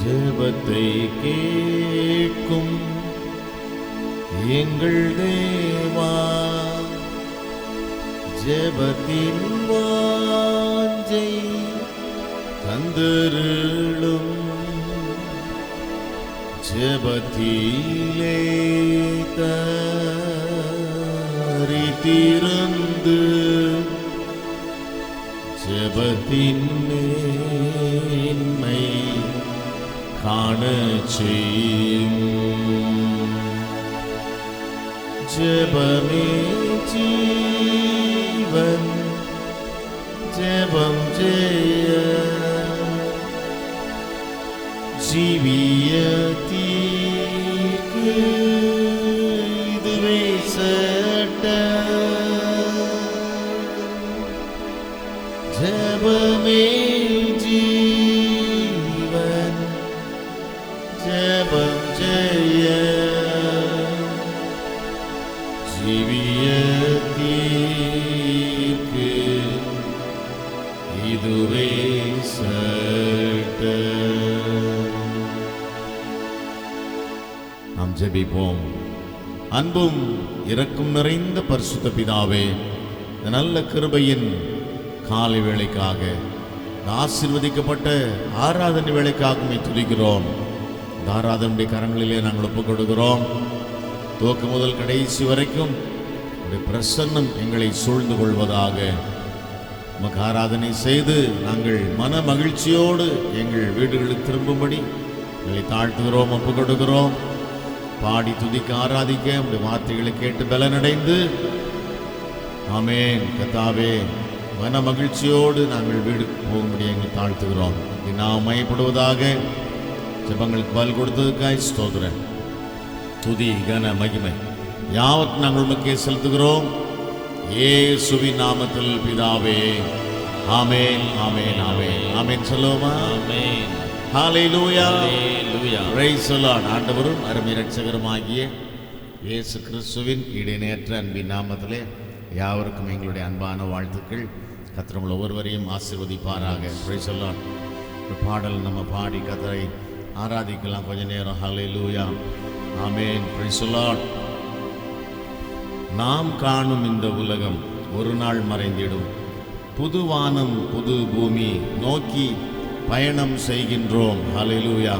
ஜெபத்தை கேட்கும் எங்கள் தேவா, ஜெபத்தின் வாஞ்சை தந்தருளும். ஜெபத்திலே தரித்திருந்து ஜெபத்தின் மேன்மை காணச் செய்யும். ஜெபமே ஜீவன், ஜெபம் ஜெய, ஜீவியத்திற்கு இதுவே சட்டம். ஜெபமே ஜீவன், ஜெபம் ஜெய, ஜீவியத்திற்கு இதுவே சட்டம். நாம் ஜெபிப்போம். அன்பும் இரக்கம் நிறைந்த பரிசுத்த பிதாவே, இந்த நல்ல கிருபையின் காலை வேளைக்காக, ஆசீர்வதிக்கப்பட்ட ஆராதனை வேளைக்காக உம்மை துதிக்கிறோம். இந்த ஆராதனுடைய கரங்களிலே நாங்கள் ஒப்புக் கொடுக்கிறோம். துவக்கம் முதல் கடைசி வரைக்கும் உடைய பிரசன்னம் எங்களை சூழ்ந்து கொள்வதாக. உமக்கு ஆராதனை செய்து நாங்கள் மன மகிழ்ச்சியோடு எங்கள் வீடுகளுக்கு திரும்பும்படி எங்களை தாழ்த்துகிறோம், ஒப்புக் கொடுக்கிறோம். பாடி துதிக்க ஆராதிக்க உடைய வார்த்தைகளை கேட்டு பலனடைந்து, ஆமென் கர்த்தாவே, மன மகிழ்ச்சியோடு நாங்கள் வீடுக்கு போகும்படி எங்களை தாழ்த்துகிறோம். நாம் மையப்படுவதாக. ஜெபங்களுக்கு பதில் கொடுத்ததுக்காய் ஸ்தோத்திரம். துதி கன மகிமை யாவத் நாங்கள் உமக்கே செலுத்துகிறோம். இயேசுவின் நாமத்தில் பிதாவே, ஆமென் ஆமென் ஆமென் ஆமென். சொல்லுவோமா? ஆமென். ஹல்லேலூயா ஹல்லேலூயா. Praise the Lord. ஆண்டவரும் அருமை இரட்சகருமாகிய இயேசு கிறிஸ்துவின் இடைநேற்ற அன்பின் நாமத்திலே யாவருக்கும் எங்களுடைய அன்பான வாழ்த்துக்கள். கர்த்தர் உங்கள் ஒவ்வொருவரையும் ஆசீர்வதிப்பாராக. Praise the Lord. ஒரு பாடல் நம்ம பாடி கர்த்தரை ஆராதிக்கலாம் கொஞ்ச நேரம். ஹல்லேலூயா ஆமென். Praise the Lord. நாம் காணும் இந்த உலகம் ஒரு நாள் மறைந்திடும். புது வானம் புது பூமி நோக்கி பயணம் செய்கின்றோம். ஹல்லேலூயா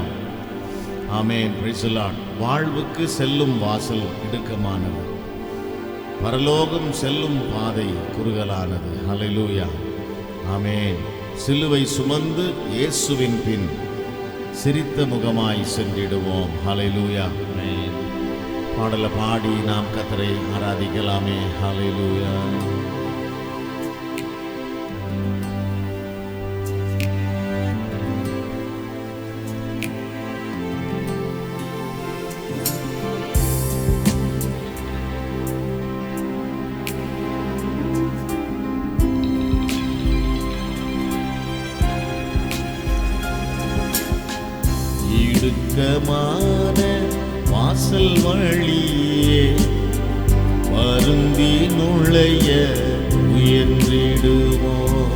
ஆமென். Praise the Lord. வாழ்வுக்கு செல்லும் வாசல் இடுக்கமானது, பரலோகம் செல்லும் பாதை குறுகலானது. ஹல்லேலூயா ஆமென். சிலுவை சுமந்து இயேசுவின் பின் சிரித்த முகமாய் சென்றிடுவோம். ஹல்லேலூயா ஆமென். பாடலை பாடி நாம் கர்த்தரை ஆராதிக்கலாமே. ஹல்லேலூயா. இடுக்கமான வாசல் வழியே வருந்தி நுழைய முயன்றிடுவோம்.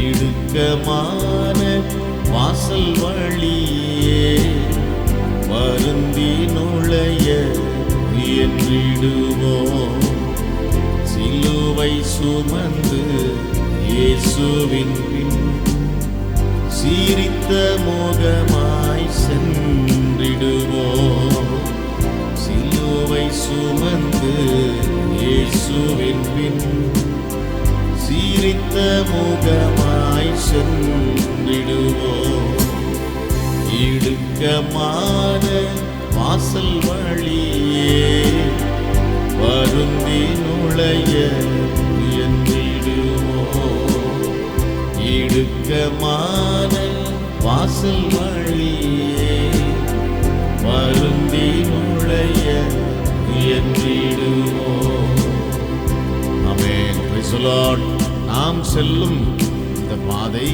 இடுக்கமான வாசல் வழியே வருந்தி நுழைய முயன்றிடுவோம். சிலுவை சுமந்து இயேசுவின் பின் சிரித்த முகமாய் சென்றிடுவோம். சிலுவை சுமந்து இயேசுவின் பின் சிரித்த முகமாய் சென்றிடுவோம். இடுக்கமான வாசல் வழியே வருந்தி நுழைய முயன்றிடுவோம். இடுக்கமான வாசல் வழியே வருந்தி நுழைய முயன்றிடுவோம். ஆமென். Praise the Lord. நாம் செல்லும் இந்த பாதை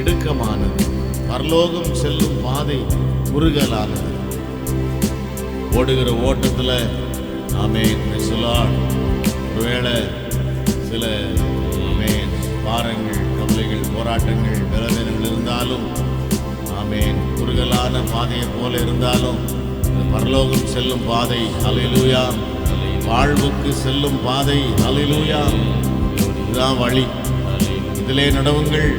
இடுக்கமானது, பரலோகம் செல்லும் பாதை குறுகலானது. ஓடுகிற ஓட்டத்தில் ஆமென். Praise the Lord. ஒருவேளை சில ஆமென் பாரங்கள், கவலைகள், போராட்டங்கள், பலவீனங்கள் இருந்தாலும் ஆமென் இக்கட்டான பாதையை போல இருந்தாலும் பரலோகம் செல்லும் பாதை, ஹல்லேலூயா, வாழ்வுக்கு செல்லும் பாதை, ஹல்லேலூயா, இதுதான் வழி, இதிலே நடவுங்கள்.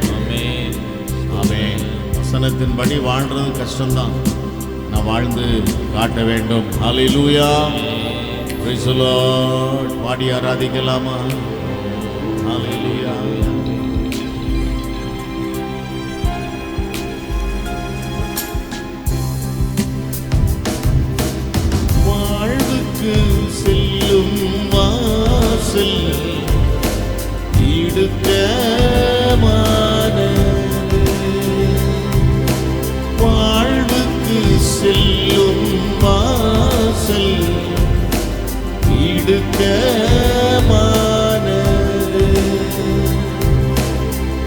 ஆமென். வசனத்தின்படி வாழ்றது கஷ்டம்தான், நான் வாழ்ந்து காட்ட வேண்டும். ஹல்லேலூயா, பிரைஸ் தி லார்ட். பாடி ஆராதிக்கலாமா? ஹல்லேலூயா. வாழ்வுக்கு செல்லும் வாசல் இடுக்கமானது, வாழ்வுக்கு செல்லும் வாசல் இடுக்கமானது,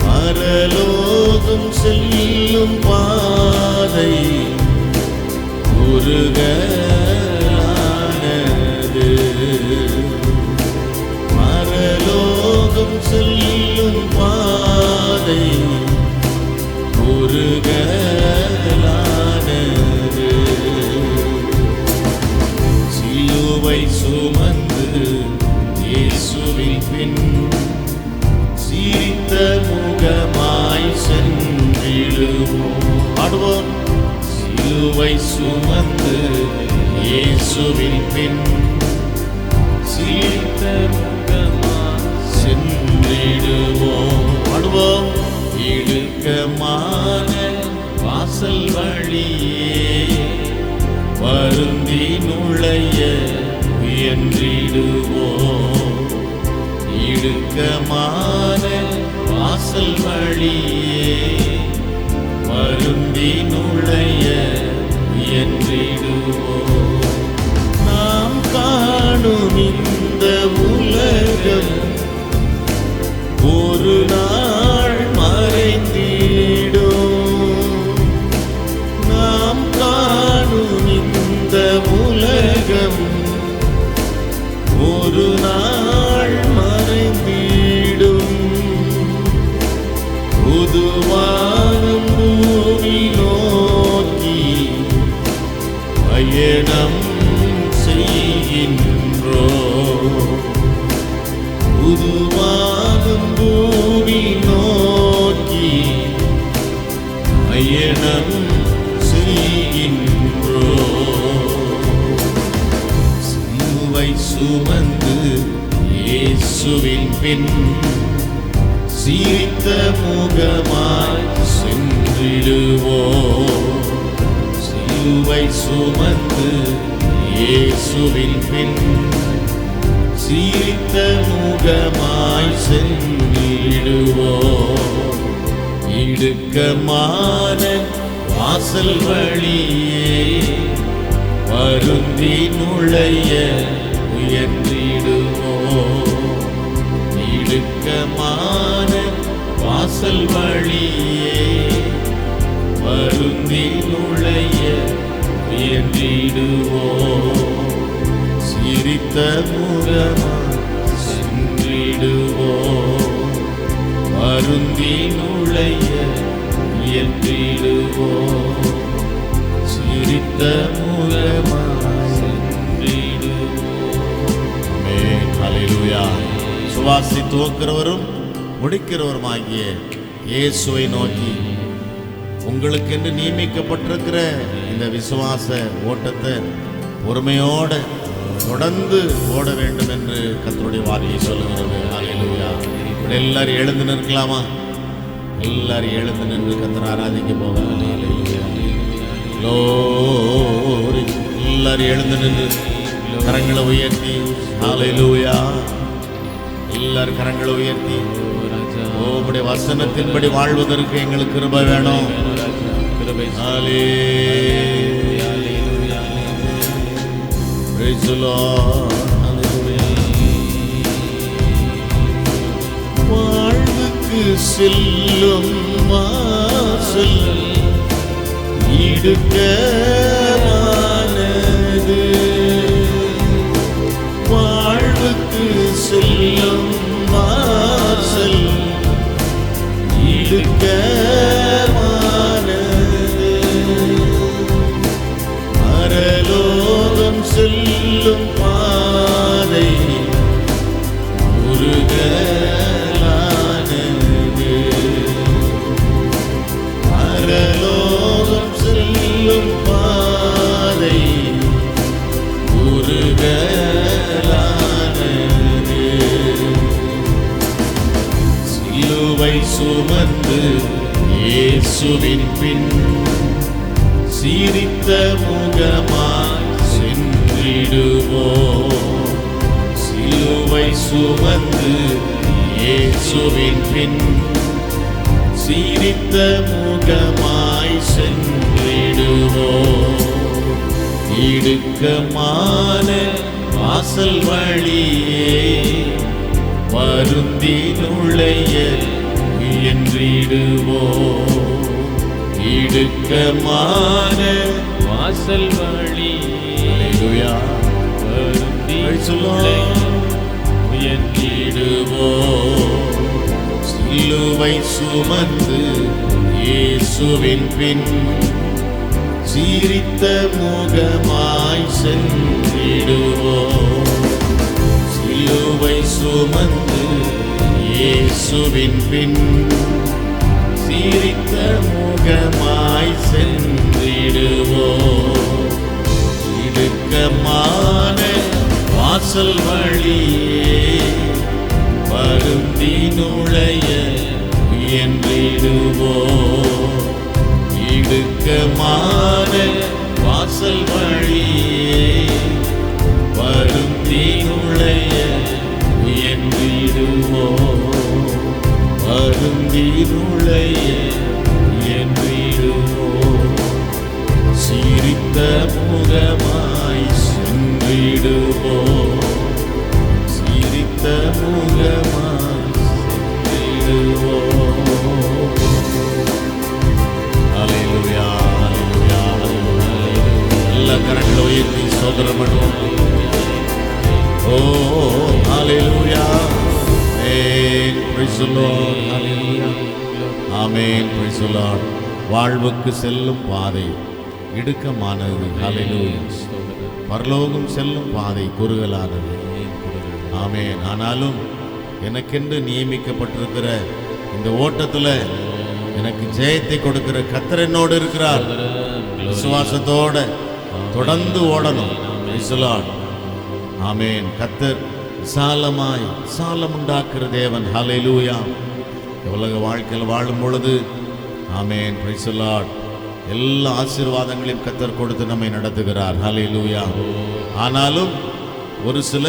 பரலோகம் செல்லும் பாதை குறுகலானது, பரலோகம் செல்லும் பாதை குறுகலானது, சிலுவை சுமந்து இயேசுவின் பின் சிரித்த முகமாய் சென்றிடுவோம். பாடுவோம். சிலுவை சுமந்து இயேசுவின் பின் சிரித்த முகமாய் சென்றிடுவோம். பாடுவோம். இடுக்கமான வாசல் வழியே வருந்தி நுழைய முயன்றிடுவோம். இடுக்கமான வாசல் வழியே வருந்தி நுழைய முயன்றிடுவோம். நாம் காணும் இந்த உலகம் ஒரு நாள் மறைந்திடும். நாம் காணும் இந்த உலகம் ஒரு நாள் மறைந்திடும். புதுவானம் பூமி நோக்கி பயணம் செய்கின்றோம். புதுவானம் பூமி நோக்கி பயணம் செய்கின்றோம். சிலுவை சுமந்து இயேசுவின் பின் சிரித்த முகமாய் சென்றிடுவோம். சிலுவை சுமந்து இயேசுவின் பின் சிரித்த முகமாய் சென்றிடுவோம். இடுக்கமான வாசல் வழியே வருந்தி நுழைய முயன்றிடுவோம். இடுக்கமான வாசல் வழியே வருந்தி நுழைய முயன்றிடுவோம். சிரித்த முகமாய் சென்றிடுவோம். வருந்தி நுழைய முயன்றிடுவோம். சிரித்த முகமாய் சென்றிடுவோம். ஆமென். ஹல்லேலூயா. சுவாசி துவக்கிறவரும் முடிக்கிறவருமாகிய இயேசுவை நோக்கி உங்களுக்கென்று நியமிக்கப்பட்டிருக்கிற இந்த விசுவாச ஓட்டத்தை பொறுமையோட தொடர்ந்து ஓட வேண்டும் என்று கர்த்தருடைய வார்த்தை சொல்லுகிறது. ஹல்லேலூயா. எல்லாரும் எழுந்து நிற்கலாமா? எல்லாரும் எழுந்து நின்று கர்த்தரை ஆராதிக்க போகிறாங்க. எல்லாரும் எழுந்து நின்று கரங்களை உயர்த்தி ஹல்லேலூயா. எல்லாரும் கரங்களை உயர்த்தி உம்முடைய வசனத்தின்படி வாழ்வதற்கு எங்களுக்கு கிருபை வேணும். ஹல்லேலூயா. Praise the Lord. வாழ்வுக்கு செல்லும் வாசல் இடுக்கமானது, வாழ்வுக்கு செல்லும் வாசல் இடுக்கமானது, இயேசுவின் பின் சிரித்த முகமாய் சென்றிடுவோம். சிலுவை சுமந்து இயேசுவின் பின் சிரித்த முகமாய் சென்றிடுவோம். இடுக்கமான வாசல் வழியே வருந்தி நுழைய முயன்றிடுவோம். இடுக்கமான வாசல் வழியே வருந்தி நுழைய முயன்றிடுவோம். சிலுவை சுமந்து இயேசுவின் பின் சிரித்த முகமாய் சென்றிடுவோம். சிலுவை சுமந்து இயேசுவின் பின் சிரித்த முகமாய் சென்றிடுவோம். இடுக்கமான வாசல் வழியே வருந்தி நுழைய முயன்றிடுவோம். இடுக்கமான வாசல் வழியே வருந்தி நுழைய முயன்றிடுவோம். வருந்தி நுழைய முயன்றிடுவோம். சிரித்த முகமாய் சென்றிடுவோம். சிரித்த முகமாய் சென்றிடுவோம். ஹல்லேலூயா, ஹல்லேலூயா, ஹல்லேலூயா. எல்லா கரங்களை உயர்த்தி ஸ்தோத்திரம் பண்ணுவோம். ஓ ஹல்லேலூயா. ஆமென். Praise the Lord. ஹல்லேலூயா. ஆமென். Praise the Lord. வாழ்வுக்கு செல்லும் பாதை இடுக்கமானது. ஹல்லேலூயா. பரலோகம் செல்லும் பாதை குறுகலானது. ஆமென். ஆனாலும் எனக்கென்று நியமிக்கப்பட்டிருக்கிற இந்த ஓட்டத்தில் எனக்கு ஜெயத்தை கொடுக்கிற கர்த்தர் என்னோடு இருக்கிறார். விசுவாசத்தோட தொடர்ந்து ஓடணும். ஆமென். கர்த்தர் விசாலமாய் விசாலம் உண்டாக்குற தேவன். ஹல்லேலூயா. உலக வாழ்க்கையில் வாழும் பொழுது ஆமென். Praise the Lord. எல்லா ஆசீர்வாதங்களையும் கர்த்தர் கொடுத்து நம்மை நடத்துகிறார். ஹல்லேலூயா. ஆனாலும் ஒரு சில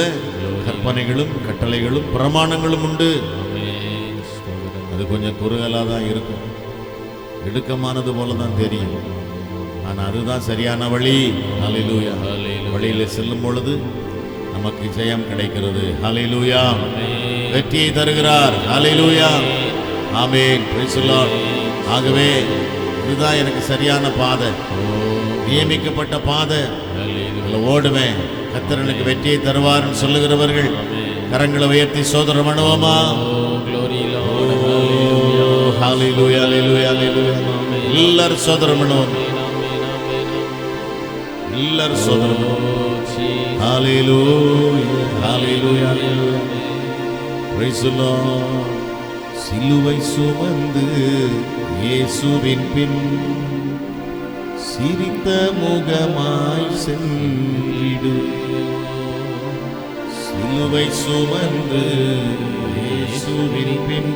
கற்பனைகளும் கட்டளைகளும் பிரமாணங்களும் உண்டு. அது கொஞ்சம் குறுகலாக தான் இருக்கும். இடுக்கமானது போல தான் தெரியும். ஆனால் அதுதான் சரியான வழி. ஹல்லேலூயா. வழியில் செல்லும் பொழுது நமக்கு ஜெயம் கிடைக்கிறது. ஹல்லேலூயா. வெற்றியை தருகிறார். ஹல்லேலூயா. ஆமென். Praise the Lord. ஆகவே இதுதான் எனக்கு சரியான பாதை, நியமிக்கப்பட்ட பாதை. ஓடுவேன், கர்த்தர் எனக்கு வெற்றியை தருவார்னு சொல்லுகிறவர்கள் கரங்களை உயர்த்தி சோதரம் பண்ணுவோமா? ஹல்லேலூயா, ஹல்லேலூயா, ஹல்லேலூயா. எல்லாரும் சோதரம் பண்ணுவோம். எல்லாரும் சோதரம் பண்ணுவோம். ஹல்லேலூயா, ஹல்லேலூயா, ஹல்லேலூயா. Praise the Lord. சிலுவை சுமந்து இயேசுவின் பின் சிரித்த முகமாய் சென்றிடு. சிலுவை சுமந்து இயேசுவின் பின்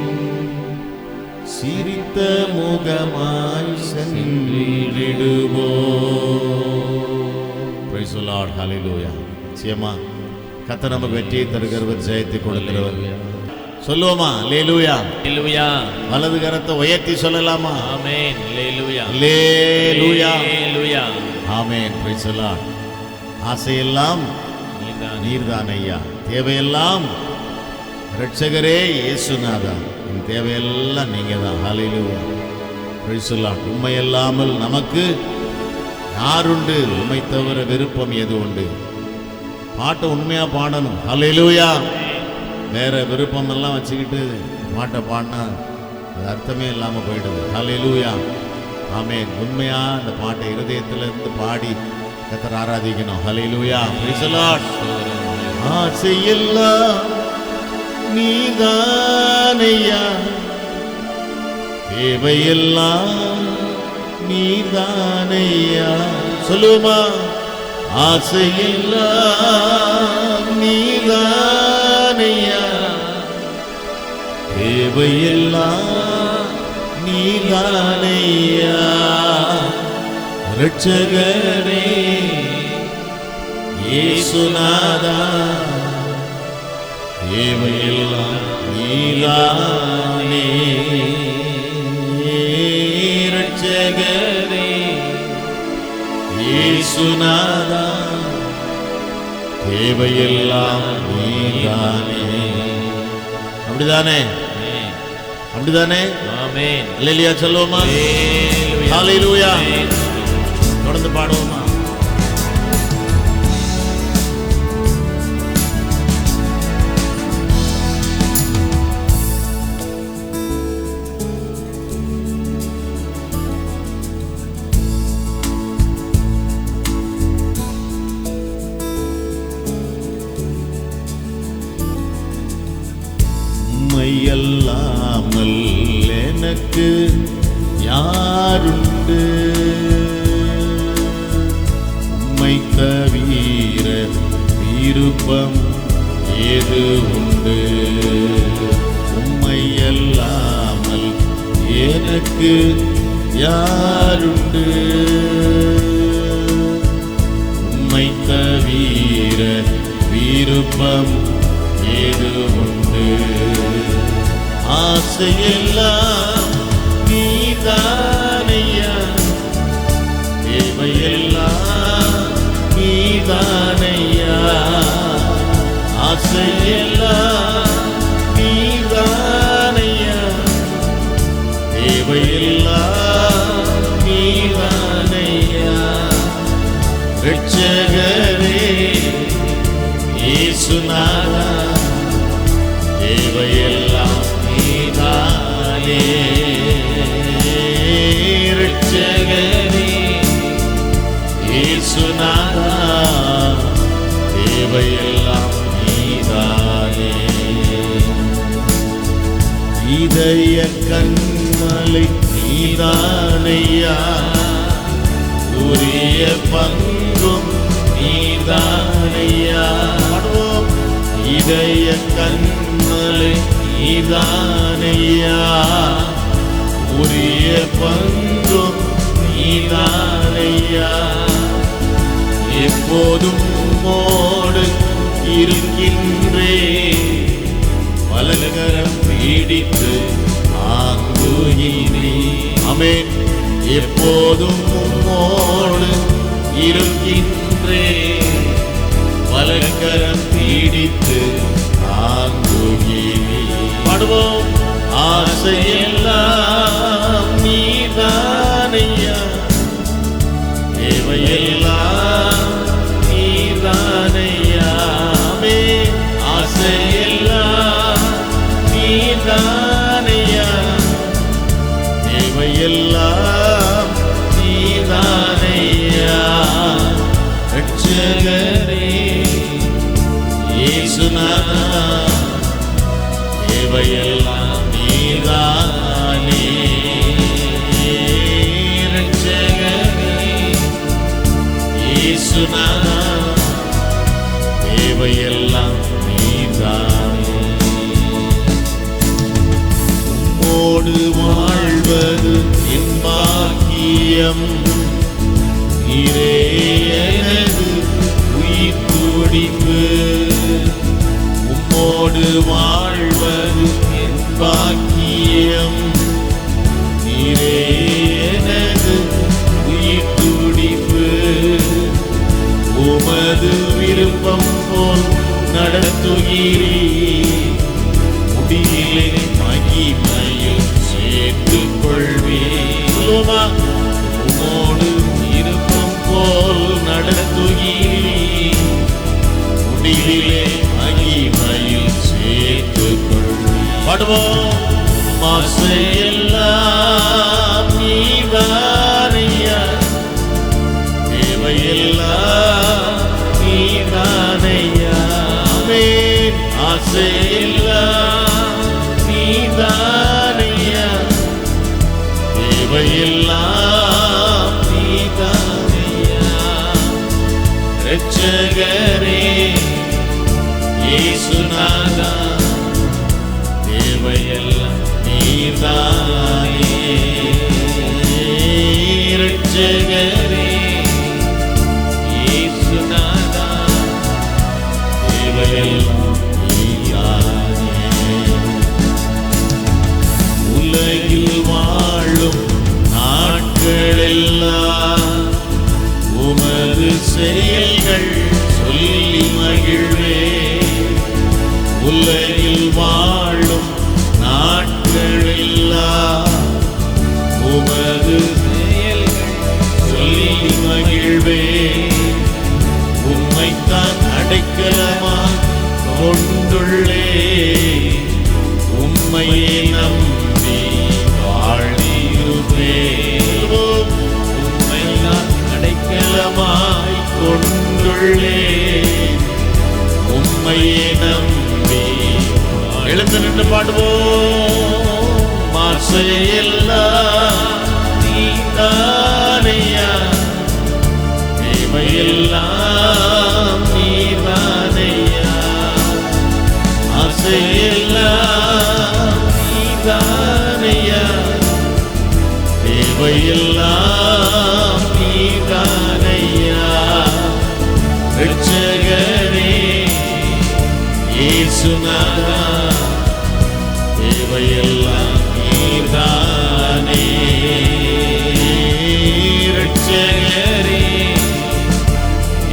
சிரித்த முகமாய் சென்றிடுவோம். Price the Lord. ஹல்லேலூயா. நிச்சயமா கர்த்தர் நமக்கு வெற்றியை தருகிறவர், ஜெயத்தை கொடுக்கிறவர். சொல்லுவோமா? அல்லேலூயா, அல்லேலூயா. வலது கரத்தை உயர்த்தி சொல்லலாமா? ஆமென். அல்லேலூயா, அல்லேலூயா, அல்லேலூயா. ஆமென். Praise the Lord. ஆசையெல்லாம் நீர்தான் ஐயா, தேவையெல்லாம் இரட்சகரே இயேசுநாதா, என் தேவையெல்லாம் நீங்க தான். ஹல்லேலூயா. Praise the Lord. உம்மை இல்லாமல் நமக்கு யாருண்டு? உம்மை தவிர விருப்பம் எது உண்டு? பாட்டை உண்மையா பாடணும். ஹல்லேலூயா. வேற விருப்பம் எல்லாம் வச்சுக்கிட்டு பாட்டை பாடினா அது அர்த்தமே இல்லாமல் போயிடுது. ஹல்லேலூயா. ஆமென். உண்மையா அந்த பாட்டை இருதயத்திலிருந்து பாடி கர்த்தரை ஆராதிக்கணும். ஹல்லேலூயா. Praise the Lord. ஆசையெல்லாம் நீதானையா, தேவையெல்லாம் நீதானையா. சொல்லுமா? ஆசையெல்லாம் நீதானையா, தேவையெல்லாம் நீதானையா. ரட்சகரே இயேசுநாதா, தேவையெல்லாம் நீதானே. ரட்சகரே இயேசுநாதா, தேவையெல்லாம் நீதானே. அப்படிதானே? அப்படிதானே? ஆமென். அல்லேலூயா சொல்லுவோமா? ஹல்லேலூயா. தொடர்ந்து பாடுவோமா? உம்மையல்லாமல் எனக்கு யாருண்டு? உம்மை தவிர விருப்பம் ஏது உண்டு? உம்மையல்லாமல் எனக்கு யாருண்டு? உம்மை தவிர விருப்பம் ஏது உண்டு? ஆசையெல்லாம் நீதானையா, தேவையெல்லாம் நீதானையா. ஆசையெல்லாம் நீதானையா, தேவையெல்லாம் நீதானையா. ரட்சகரே இயேசுநாதா, தேவையெல்லாம் நீதானே. ரட்சகரே இயேசுநாதா, தேவையெல்லாம் நீதானே. இதய கண்மலை நீதானையா, உரிய பங்கும் நீதானையா. இதய கண்மலை நீதானையா, உரிய பங்கும் நீதானையா. எப்போதும் உம்மோடு இருக்கின்றே, வலகரம் பீடித்து ஆங்குகிறே. ஆமென். எப்போதும் உம்மோடு இருக்கின்றே, வலகரம் பீடித்து ஆங்குகிறே. பாடுவோம். ஆசையெல்லாம் நீதானையா, தேவையெல்லாம் நீதானையா. ஆசையெல்லாம் நீதானையா, தேவையெல்லாம் நீதானையா. ரட்சகரே இயேசுநாதா, தேவையெல்லாம் நீதானே. ரட்சகரே இயேசுநாதா, தேவையெல்லாம் நீதானே. உம்மோடு வாழ்வது என் பாக்கியம், நீரே எனது உயிர் துடிப்பு. உம்மோடு வாழ்வது என் பாக்கியம், நீரே எனது உயிர் துடிப்பு. உமது விருப்பம் போல் நடத்துகிறீர், முடிவிலே மகிமையில் சேர்த்துக் கொள்வீர். உம்மோடு விருப்பம் போல் நடத்துகிறீர், முடிவிலே மகிமையில் சேர்த்துக் கொள்வீர். பாடுவோம். ஆசையெல்லாம் நீதானையா, தேவையெல்லாம் நீதானையா. இரட்சகரே இயேசுநாதா தேவையெல்லாம் நீதானே. உலகில் வாழும் நாட்களெல்லாம் உமது செயல்கள் சொல்லி மகிழ்வே. உலகில் வாழும் நாட்களெல்லாம் உமது செயல்கள் சொல்லி மகிழ்வே. உம்மைத்தான் அடைக்கலமாய் கொண்டுள்ளே. உம்மையே நம்பி வாழ்ந்திருப்பே. உம்மைத்தான் அடைக்கலமாய் கொண்டுள்ளே. உம்மையே நம்பி எழுந்து நின்று பாடுவோம். மாசையெல்லாம் நீதானையா, தேவையெல்லாம் நீதானையா. ஆசையெல்லாம் நீதானையா, தேவையெல்லாம் நீதானையா. இரட்சகரே இயேசுநாதா தேவையெல்லாம் நீதானே. இரட்சகரே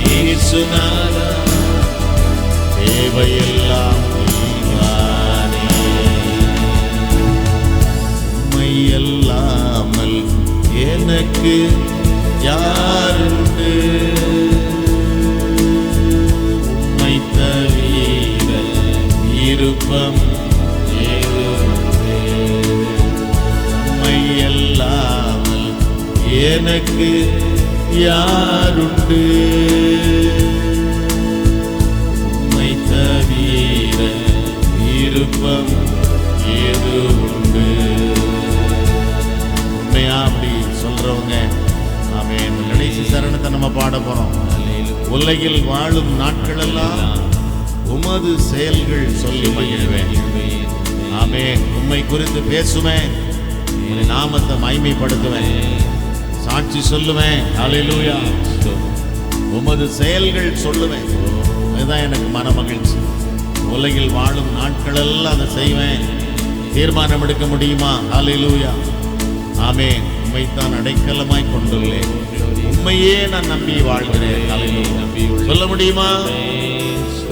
இயேசுநாதா தேவையெல்லாம் நீதானே. உம்மை அல்லாமல் எனக்கு யாருண்டு? உம்மை தவிர விருப்பம் ஏதுமில்லை. உம்மை அல்லாமல் எனக்கு யாருண்டு? உம்மை தவிர விருப்பம் ஏது உண்டு? உண்மையா அப்படி சொல்றவங்க ஆமென். கடைசி சரணத்தை நம்ம பாட போறோம். உலகில் வாழும் நாட்களெல்லாம் உமது செயல்கள் சொல்லி மகிழ்வேன். ஆமென். உம்மை குறித்து பேசுவேன், உம்முடைய நாமத்தை மகிமைப்படுத்துவேன், சாட்சி சொல்லுவேன். ஹல்லேலூயா. உமது செயல்கள் சொல்லுவேன். அதுதான் எனக்கு மன மகிழ்ச்சி. உலகில் வாழும் நாட்களெல்லாம் அதை செய்வேன். தீர்மானம் எடுக்க முடியுமா? ஹல்லேலூயா. ஆமென். உம்மைத்தான் அடைக்கலமாய் கொண்டுள்ளேன். உம்மையே நான் நம்பி வாழ்கிறேன். ஹல்லேலூயா. சொல்ல முடியுமா?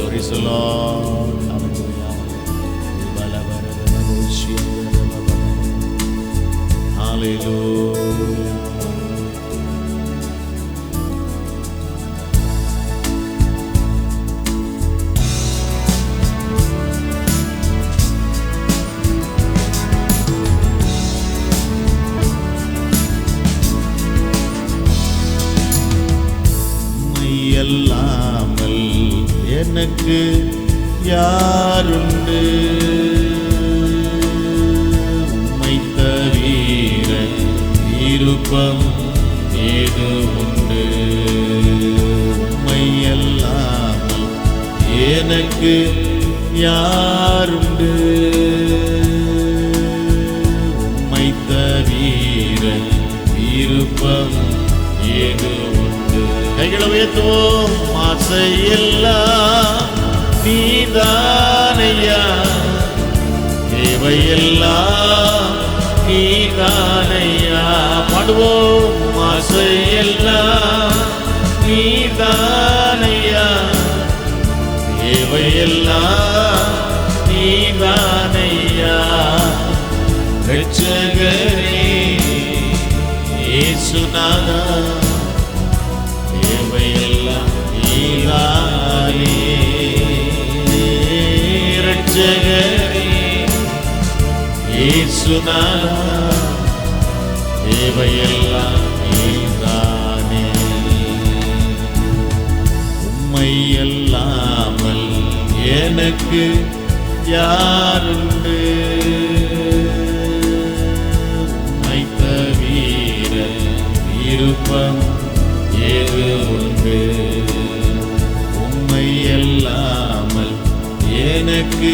Praise the Lord. Hallelujah. அல்லாமல் எனக்கு யாருண்டு? உம்மை தவிர விருப்பம் ஏது உண்டு? உம்மை அல்லாமல் எனக்கு யாருண்டு? உம்மை தவிர விருப்பம் ஏது உண்டு? கைகளை உயர்த்துவோம். ஆசையெல்லாம் நீதானையா, தேவையெல்லாம் நீதானையா. பாடுவோம். ஆசையெல்லாம் நீதானையா, தேவையெல்லாம் நீதானையா. இரட்சகரே இயேசுநாதா தேவையெல்லாம் நீதானே. இரட்சகரே இயேசுநாதா தேவையெல்லாம் நீதானே. உம்மை அல்லாமல் எனக்கு யாருண்டு? உம்மை தவிர விருப்பம் ஏது உண்டு? உம்மை அல்லாமல் எனக்கு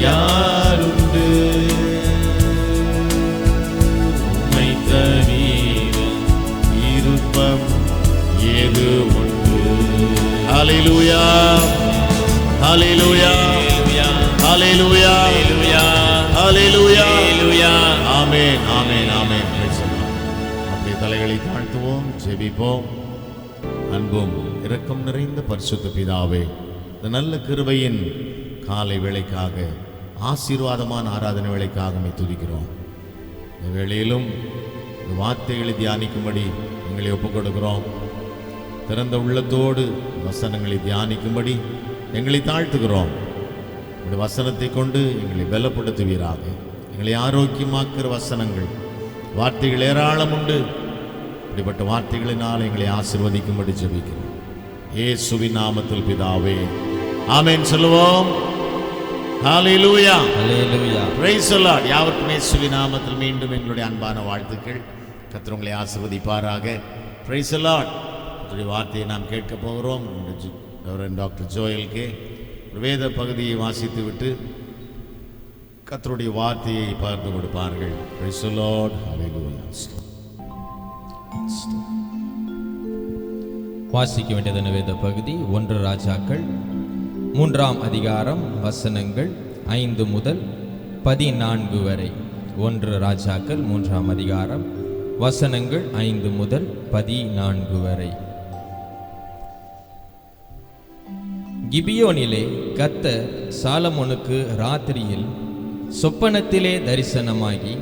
யாருண்டு? உம்மை தவிர ஹalleluya ஹalleluya ஹalleluya ஹalleluya ஹalleluya ஆமென் ஆமென் ஆமென். அப்படியே தலைகளை தாழ்த்துவோம், ஜெபிப்போம். அன்பும் இரக்கம் நிறைந்த பரிசுத்த பிதாவே, இந்த நல்ல கிருபையின் காலை வேளைக்காக, ஆசீர்வாதமான ஆராதனை வேளைக்காக உம்மை துதிக்கிறோம். இந்த வேளையிலும் இந்த வார்த்தைகளை தியானிக்கும்படி எங்களை ஒப்புக் கொடுக்கிறோம். திறந்த உள்ளத்தோடு வசனங்களை தியானிக்கும்படி எங்களை தாழ்த்துகிறோம். இந்த வசனத்தை கொண்டு எங்களை பலப்படுத்துவீராக. எங்களை ஆரோக்கியமாக்குற வசனங்கள், வார்த்தைகள் ஏராளம் உண்டு. இப்படிப்பட்ட வார்த்தைகளினால் எங்களை ஆசீர்வதிக்கும்படி ஜெபிக்கிறோம். இயேசுவின் நாமத்தில் பிதாவே, ஆமென் சொல்லுவோம். ஹalleluya ஹalleluya praise the Lord. யாவருக்கும் இயேசுவின் நாமத்தில் மீண்டும் எங்களுடைய அன்பான வாழ்த்துக்கள். கர்த்தர் உங்களை ஆசீர்வதிப்பாராக. praise the Lord. கர்த்தருடைய வார்த்தையை நாம் கேட்க போகிறோம். டாக்டர் ஜோயல்கே ஒரு வேத பகுதியை வாசித்து விட்டு கர்த்தருடைய வார்த்தையை பகிர்ந்து கொடுப்பார்கள். praise the Lord. ஹalleluya. வாசிக்க வேண்டியதான வேத பகுதி 1 ராஜாக்கள் 3ஆம் அதிகாரம் வசனங்கள் 5 முதல் 14 வரை. 1 ராஜாக்கள் 3ஆம் அதிகாரம் வசனங்கள் 5 முதல் 14 வரை. கிபியோனிலே கர்த்தர் சாலமோனுக்கு ராத்திரியில் சொப்பனத்திலே தரிசனமாகி,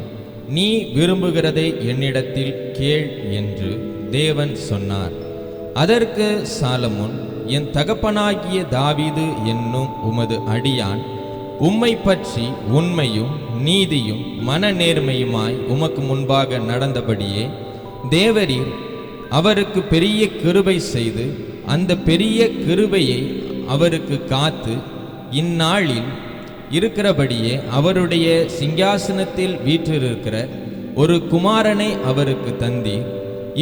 நீ விரும்புகிறதை என்னிடத்தில் கேள் என்று தேவன் சொன்னார். அதற்கு சாலமோன், என் தகப்பனாகிய தாவீது என்னும் உமது அடியான் உம்மை பற்றி உண்மையும் நீதியும் மனநேர்மையுமாய் உமக்கு முன்பாக நடந்தபடியே தேவரீர் அவருக்கு பெரிய கிருபை செய்து அந்த பெரிய கிருபையை அவருக்கு காத்து இந்நாளில் இருக்கிறபடியே அவருடைய சிங்காசனத்தில் வீற்றிருக்கிற ஒரு குமாரனை அவருக்கு தந்தீர்.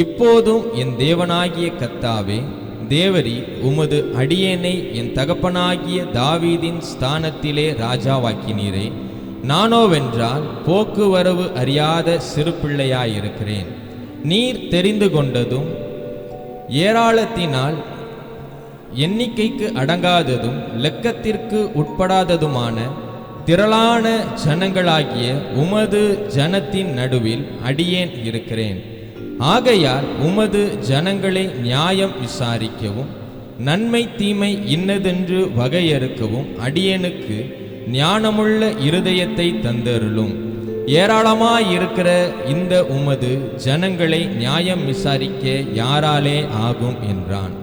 இப்போதும் என் தேவனாகிய கர்த்தாவே, தேவரி உமது அடியேனை என் தகப்பனாகிய தாவீதின் ஸ்தானத்திலே ராஜாவாக்கினீரே. நானோவென்றால் போக்குவரவு அறியாத சிறு பிள்ளையாயிருக்கிறேன். நீர் தெரிந்து கொண்டதும் ஏராளத்தினால் எண்ணிக்கைக்கு அடங்காததும் லெக்கத்திற்கு உட்படாததுமான திரளான ஜனங்களாகிய உமது ஜனத்தின் நடுவில் அடியேன் இருக்கிறேன். ஆகையால் உமது ஜனங்களை நியாயம் விசாரிக்கவும் நன்மை தீமை இன்னதென்று வகையறுக்கவும் அடியேனுக்கு ஞானமுள்ள இருதயத்தை தந்தருளும். ஏராளமாயிருக்கிற இந்த உமது ஜனங்களை நியாயம் விசாரிக்க யாராலே ஆகும் என்றான்.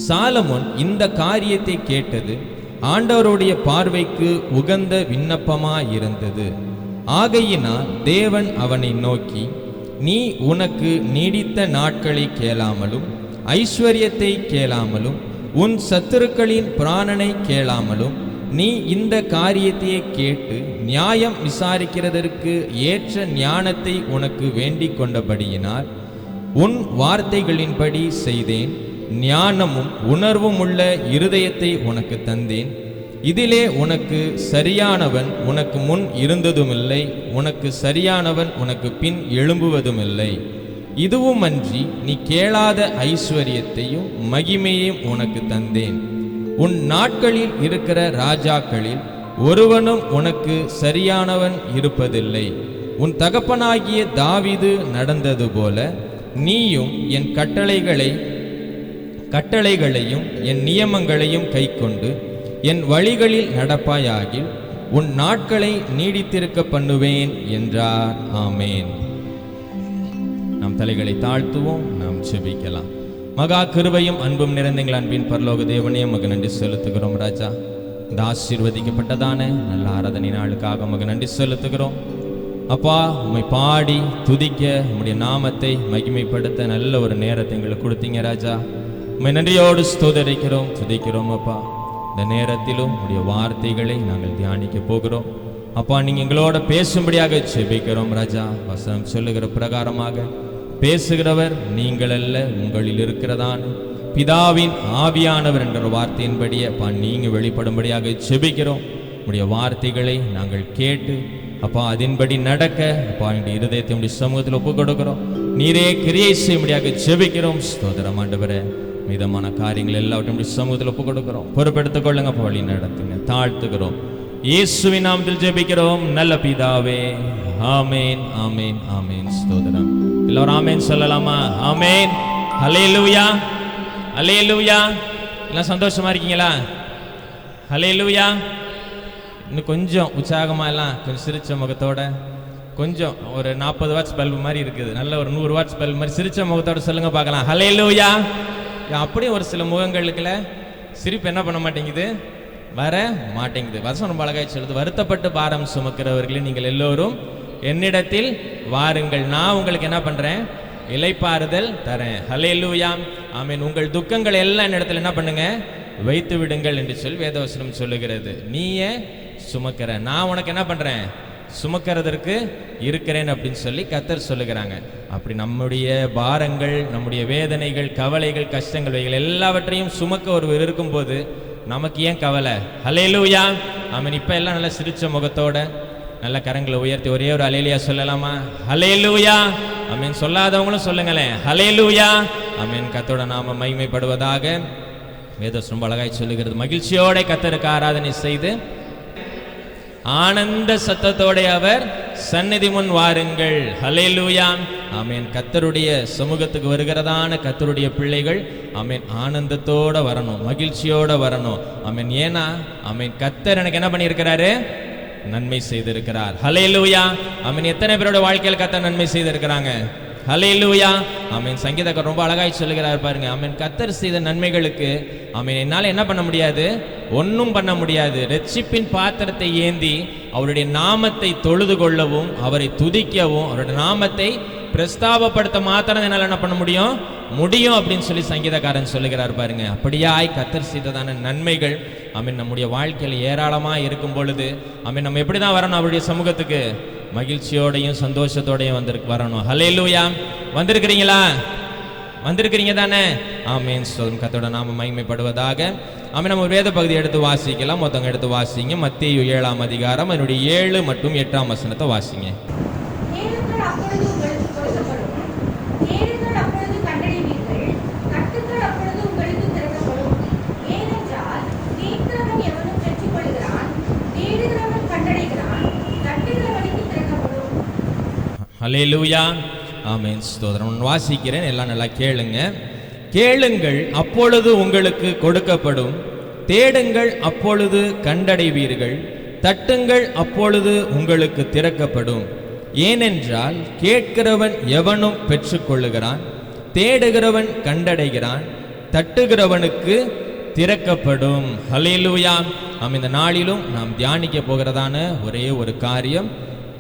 சாலமோன் இந்த காரியத்தை கேட்டது ஆண்டவருடைய பார்வைக்கு உகந்த விண்ணப்பமாயிருந்தது. ஆகையினால் தேவன் அவனை நோக்கி, நீ உனக்கு நீடித்த நாட்களை கேளாமலும் ஐஸ்வர்யத்தை கேளாமலும் உன் சத்துருக்களின் பிராணனை கேளாமலும் நீ இந்த காரியத்தையே கேட்டு நியாயம் விசாரிக்கிறதற்கு ஏற்ற ஞானத்தை உனக்கு வேண்டிக் கொண்டபடியினால் உன் வார்த்தைகளின்படி செய்தேன். ஞானமும் உணர்வும் உள்ள இருதயத்தை உனக்கு தந்தேன். இதிலே உனக்கு சரியானவன் உனக்கு முன் இருந்ததுமில்லை, உனக்கு சரியானவன் உனக்கு பின் எழும்புவதுமில்லை. இதுவுமன்றி நீ கேளாத ஐஸ்வர்யத்தையும் மகிமையையும் உனக்கு தந்தேன். உன் நாட்களில் இருக்கிற ராஜாக்களில் ஒருவனும் உனக்கு சரியானவன் இருப்பதில்லை. உன் தகப்பனாகிய தாவீது நடந்தது போல நீயும் என் கட்டளைகளையும் என் நியமங்களையும் கைக்கொண்டு என் வழிகளில் நடப்பாயாகில் உன் நாட்களை நீடித்திருக்க பண்ணுவேன் என்றார். ஆமேன். நாம் தலைகளை தாழ்த்துவோம், நாம் செபிக்கலாம். மகா கிருபையும் அன்பும் நிறைந்தங்கள் அன்பின் பரலோக தேவனே, மக நன்றி செலுத்துகிறோம். ராஜா, இந்த ஆசீர்வதிக்கப்பட்டதான நல்ல ஆராதனை நாளுக்காக மக நன்றி செலுத்துகிறோம். அப்பா, உம்மை பாடி துதிக்க உம்முடைய நாமத்தை மகிமைப்படுத்த நல்ல ஒரு நேரத்தை எங்களுக்கு கொடுத்தீங்க ராஜா. உம்மை நன்றியோடு ஸ்தோத்தரிக்கிறோம், துதிக்கிறோம். அப்பா, இந்த நேரத்திலும் உடைய வார்த்தைகளை நாங்கள் தியானிக்க போகிறோம். அப்பா, நீங்கள் எங்களோட பேசும்படியாக ஜெபிக்கிறோம் ராஜா. வசனம் சொல்லுகிற பிரகாரமாக பேசுகிறவர் நீங்கள் அல்ல, உங்களில் இருக்கிறதான் பிதாவின் ஆவியானவர் என்ற வார்த்தையின்படி அப்பா நீங்கள் வெளிப்படும்படியாக ஜெபிக்கிறோம். உடைய வார்த்தைகளை நாங்கள் கேட்டு அப்பா அதன்படி நடக்க அப்பா எங்களுடைய இருதயத்தை உடைய சமூகத்தில் ஒப்புக் கொடுக்கிறோம். நீரே கிரியை செய்யும்படியாக ஜெபிக்கிறோம். ஸ்தோத்திரம் ஆண்டவரே. மீதமான காரியங்கள் எல்லாவற்றையும் சமூகத்தில் ஒப்பு கொடுக்கிறோம். பொறுப்பெடுத்துக் கொள்ளுங்க, வழி நடத்துங்க, தாழ்த்துகிறோம். இயேசுவின் நாமத்தில் ஜெபிக்கிறோம் நல்ல பிதாவே. ஆமேன், ஆமேன், ஆமேன். ஸ்தோத்திரம். எல்லாரும் ஆமேன் சொல்லலாமா? ஆமேன். ஹல்லேலூயா, ஹல்லேலூயா. எல்லாம் சந்தோஷமா இருக்கீங்களா? ஹல்லேலூயா. இன்னும் கொஞ்சம் உற்சாகமா எல்லாம் கொஞ்சம் சிரிச்ச முகத்தோட, கொஞ்சம் ஒரு 40 வாட்ஸ் பல்பு மாதிரி இருக்குது, நல்ல ஒரு 100 வாட்ஸ் பல்பு மாதிரி சிரிச்ச முகத்தோட சொல்லுங்க பார்க்கலாம். ஹல்லேலூயா. அப்படியே ஒரு சில முகங்களுக்குல சிரிப்பு என்ன பண்ண மாட்டேங்குது, வர மாட்டேங்குது. வசனம் ரொம்ப அழகாய் சொல்லுது, வருத்தப்பட்டு பாரம் சுமக்கிறவர்களே நீங்கள் எல்லோரும் என்னிடத்தில் வாருங்கள், நான் உங்களுக்கு என்ன பண்றேன், இளைப்பாறுதல் தரேன். ஹல்லேலூயா, ஆமென். உங்கள் துக்கங்கள் எல்லாம் என்னிடத்தில் என்ன பண்ணுங்க, வைத்து விடுங்கள் என்று சொல்லி வேதவசனம் சொல்லுகிறது. நீயே சுமக்கிற, நான் உனக்கு என்ன பண்றேன், சுமக்கிறதற்கு இருக்கிறேன் அப்படின்னு சொல்லி கர்த்தர் சொல்லுகிறாங்க. அப்படி நம்முடைய பாரங்கள், நம்முடைய வேதனைகள், கவலைகள், கஷ்டங்கள் இவைகள் எல்லாவற்றையும் சுமக்க ஒருவர் இருக்கும்போது நமக்கு ஏன் கவலை? ஹல்லேலூயா, ஆமென். இப்ப எல்லாம் நல்ல சிரிச்ச முகத்தோட நல்ல கரங்களை உயர்த்தி ஒரே ஒரு ஹல்லேலூயா சொல்லலாமா? ஹல்லேலூயா, ஆமென். சொல்லாதவங்களும் சொல்லுங்களேன், ஹல்லேலூயா, ஆமென். கர்த்தரோட நாம மகிமைப்படுவதாக. வேதம் ரொம்ப அழகாய் சொல்லுகிறது, மகிழ்ச்சியோட கர்த்தருக்கு ஆராதனை செய்து ஆனந்த சத்தத்தோட அவர் சந்நிதி முன் வாருங்கள். ஹல்லேலூயா, ஆமென். கர்த்தருடைய சமூகத்துக்கு வருகிறதான கர்த்தருடைய பிள்ளைகள் ஆமென் ஆனந்தத்தோட வரணும், மகிழ்ச்சியோட வரணும். ஆமென். ஏன்னா ஆமென் கர்த்தர் எனக்கு என்ன பண்ணியிருக்கிறாரு, நன்மை செய்திருக்கிறார். ஹல்லேலூயா, ஆமென். எத்தனை பேரோட வாழ்க்கையில் கர்த்தர் நன்மை செய்திருக்கிறாங்க? ஹல்லேலூயா, ஆமென். சங்கீதக்காரர் ரொம்ப அழகாய் சொல்லுகிறார் பாருங்க, ஆமென். கர்த்தர் செய்த நன்மைகளுக்கு ஆமென் என்னால என்ன பண்ண முடியாது, ஒன்றும் பண்ண முடியாது. ரட்சிப்பின் பாத்திரத்தை ஏந்தி அவருடைய நாமத்தை தொழுது கொள்ளவும், அவரை துதிக்கவும், அவருடைய நாமத்தை பிரஸ்தாபப்படுத்த மாத்திரம் என்னால் என்ன பண்ண முடியும் அப்படின்னு சொல்லி சங்கீதக்காரன் சொல்லுகிறார் பாருங்க. அப்படியாய் கர்த்தர் செய்ததான நன்மைகள் ஆமென் நம்முடைய வாழ்க்கையில் ஏராளமாக இருக்கும் பொழுது ஆமென் நம்ம எப்படி தான் வரணும் அவருடைய சமூகத்துக்கு? மகிழ்ச்சியோடையும் சந்தோஷத்தோடையும் வரணும். ஹல்லேலூயா. வந்திருக்கிறீங்களா? வந்திருக்கிறீங்க தானே? ஆமென். கர்த்தரோட நாம மகிமைப்படுவதாக. ஆமென். நம்ம ஒரு வேத பகுதி எடுத்து வாசிக்கலாம். மொத்தங்க எடுத்து வாசிங்க. மத்தேயு 7ஆம் அதிகாரம் அதனுடைய 7 மற்றும் 8ஆம் வசனத்தை வாசிங்க. ஹல்லேலூயா, ஆமென். ஸ்தோத்திரம். வாசிக்கிறேன், எல்லாம் நல்லா கேளுங்க. கேளுங்கள் அப்பொழுது உங்களுக்கு கொடுக்கப்படும், தேடுங்கள் அப்பொழுது கண்டடைவீர்கள், தட்டுங்கள் அப்பொழுது உங்களுக்கு திறக்கப்படும். ஏனென்றால் கேட்கிறவன் எவனும் பெற்றுக்கொள்ளுகிறான், தேடுகிறவன் கண்டடைகிறான், தட்டுகிறவனுக்கு திறக்கப்படும். ஹல்லேலூயா, ஆமென். இந்த நாளிலும் நாம் தியானிக்க போகிறதான ஒரே ஒரு காரியம்,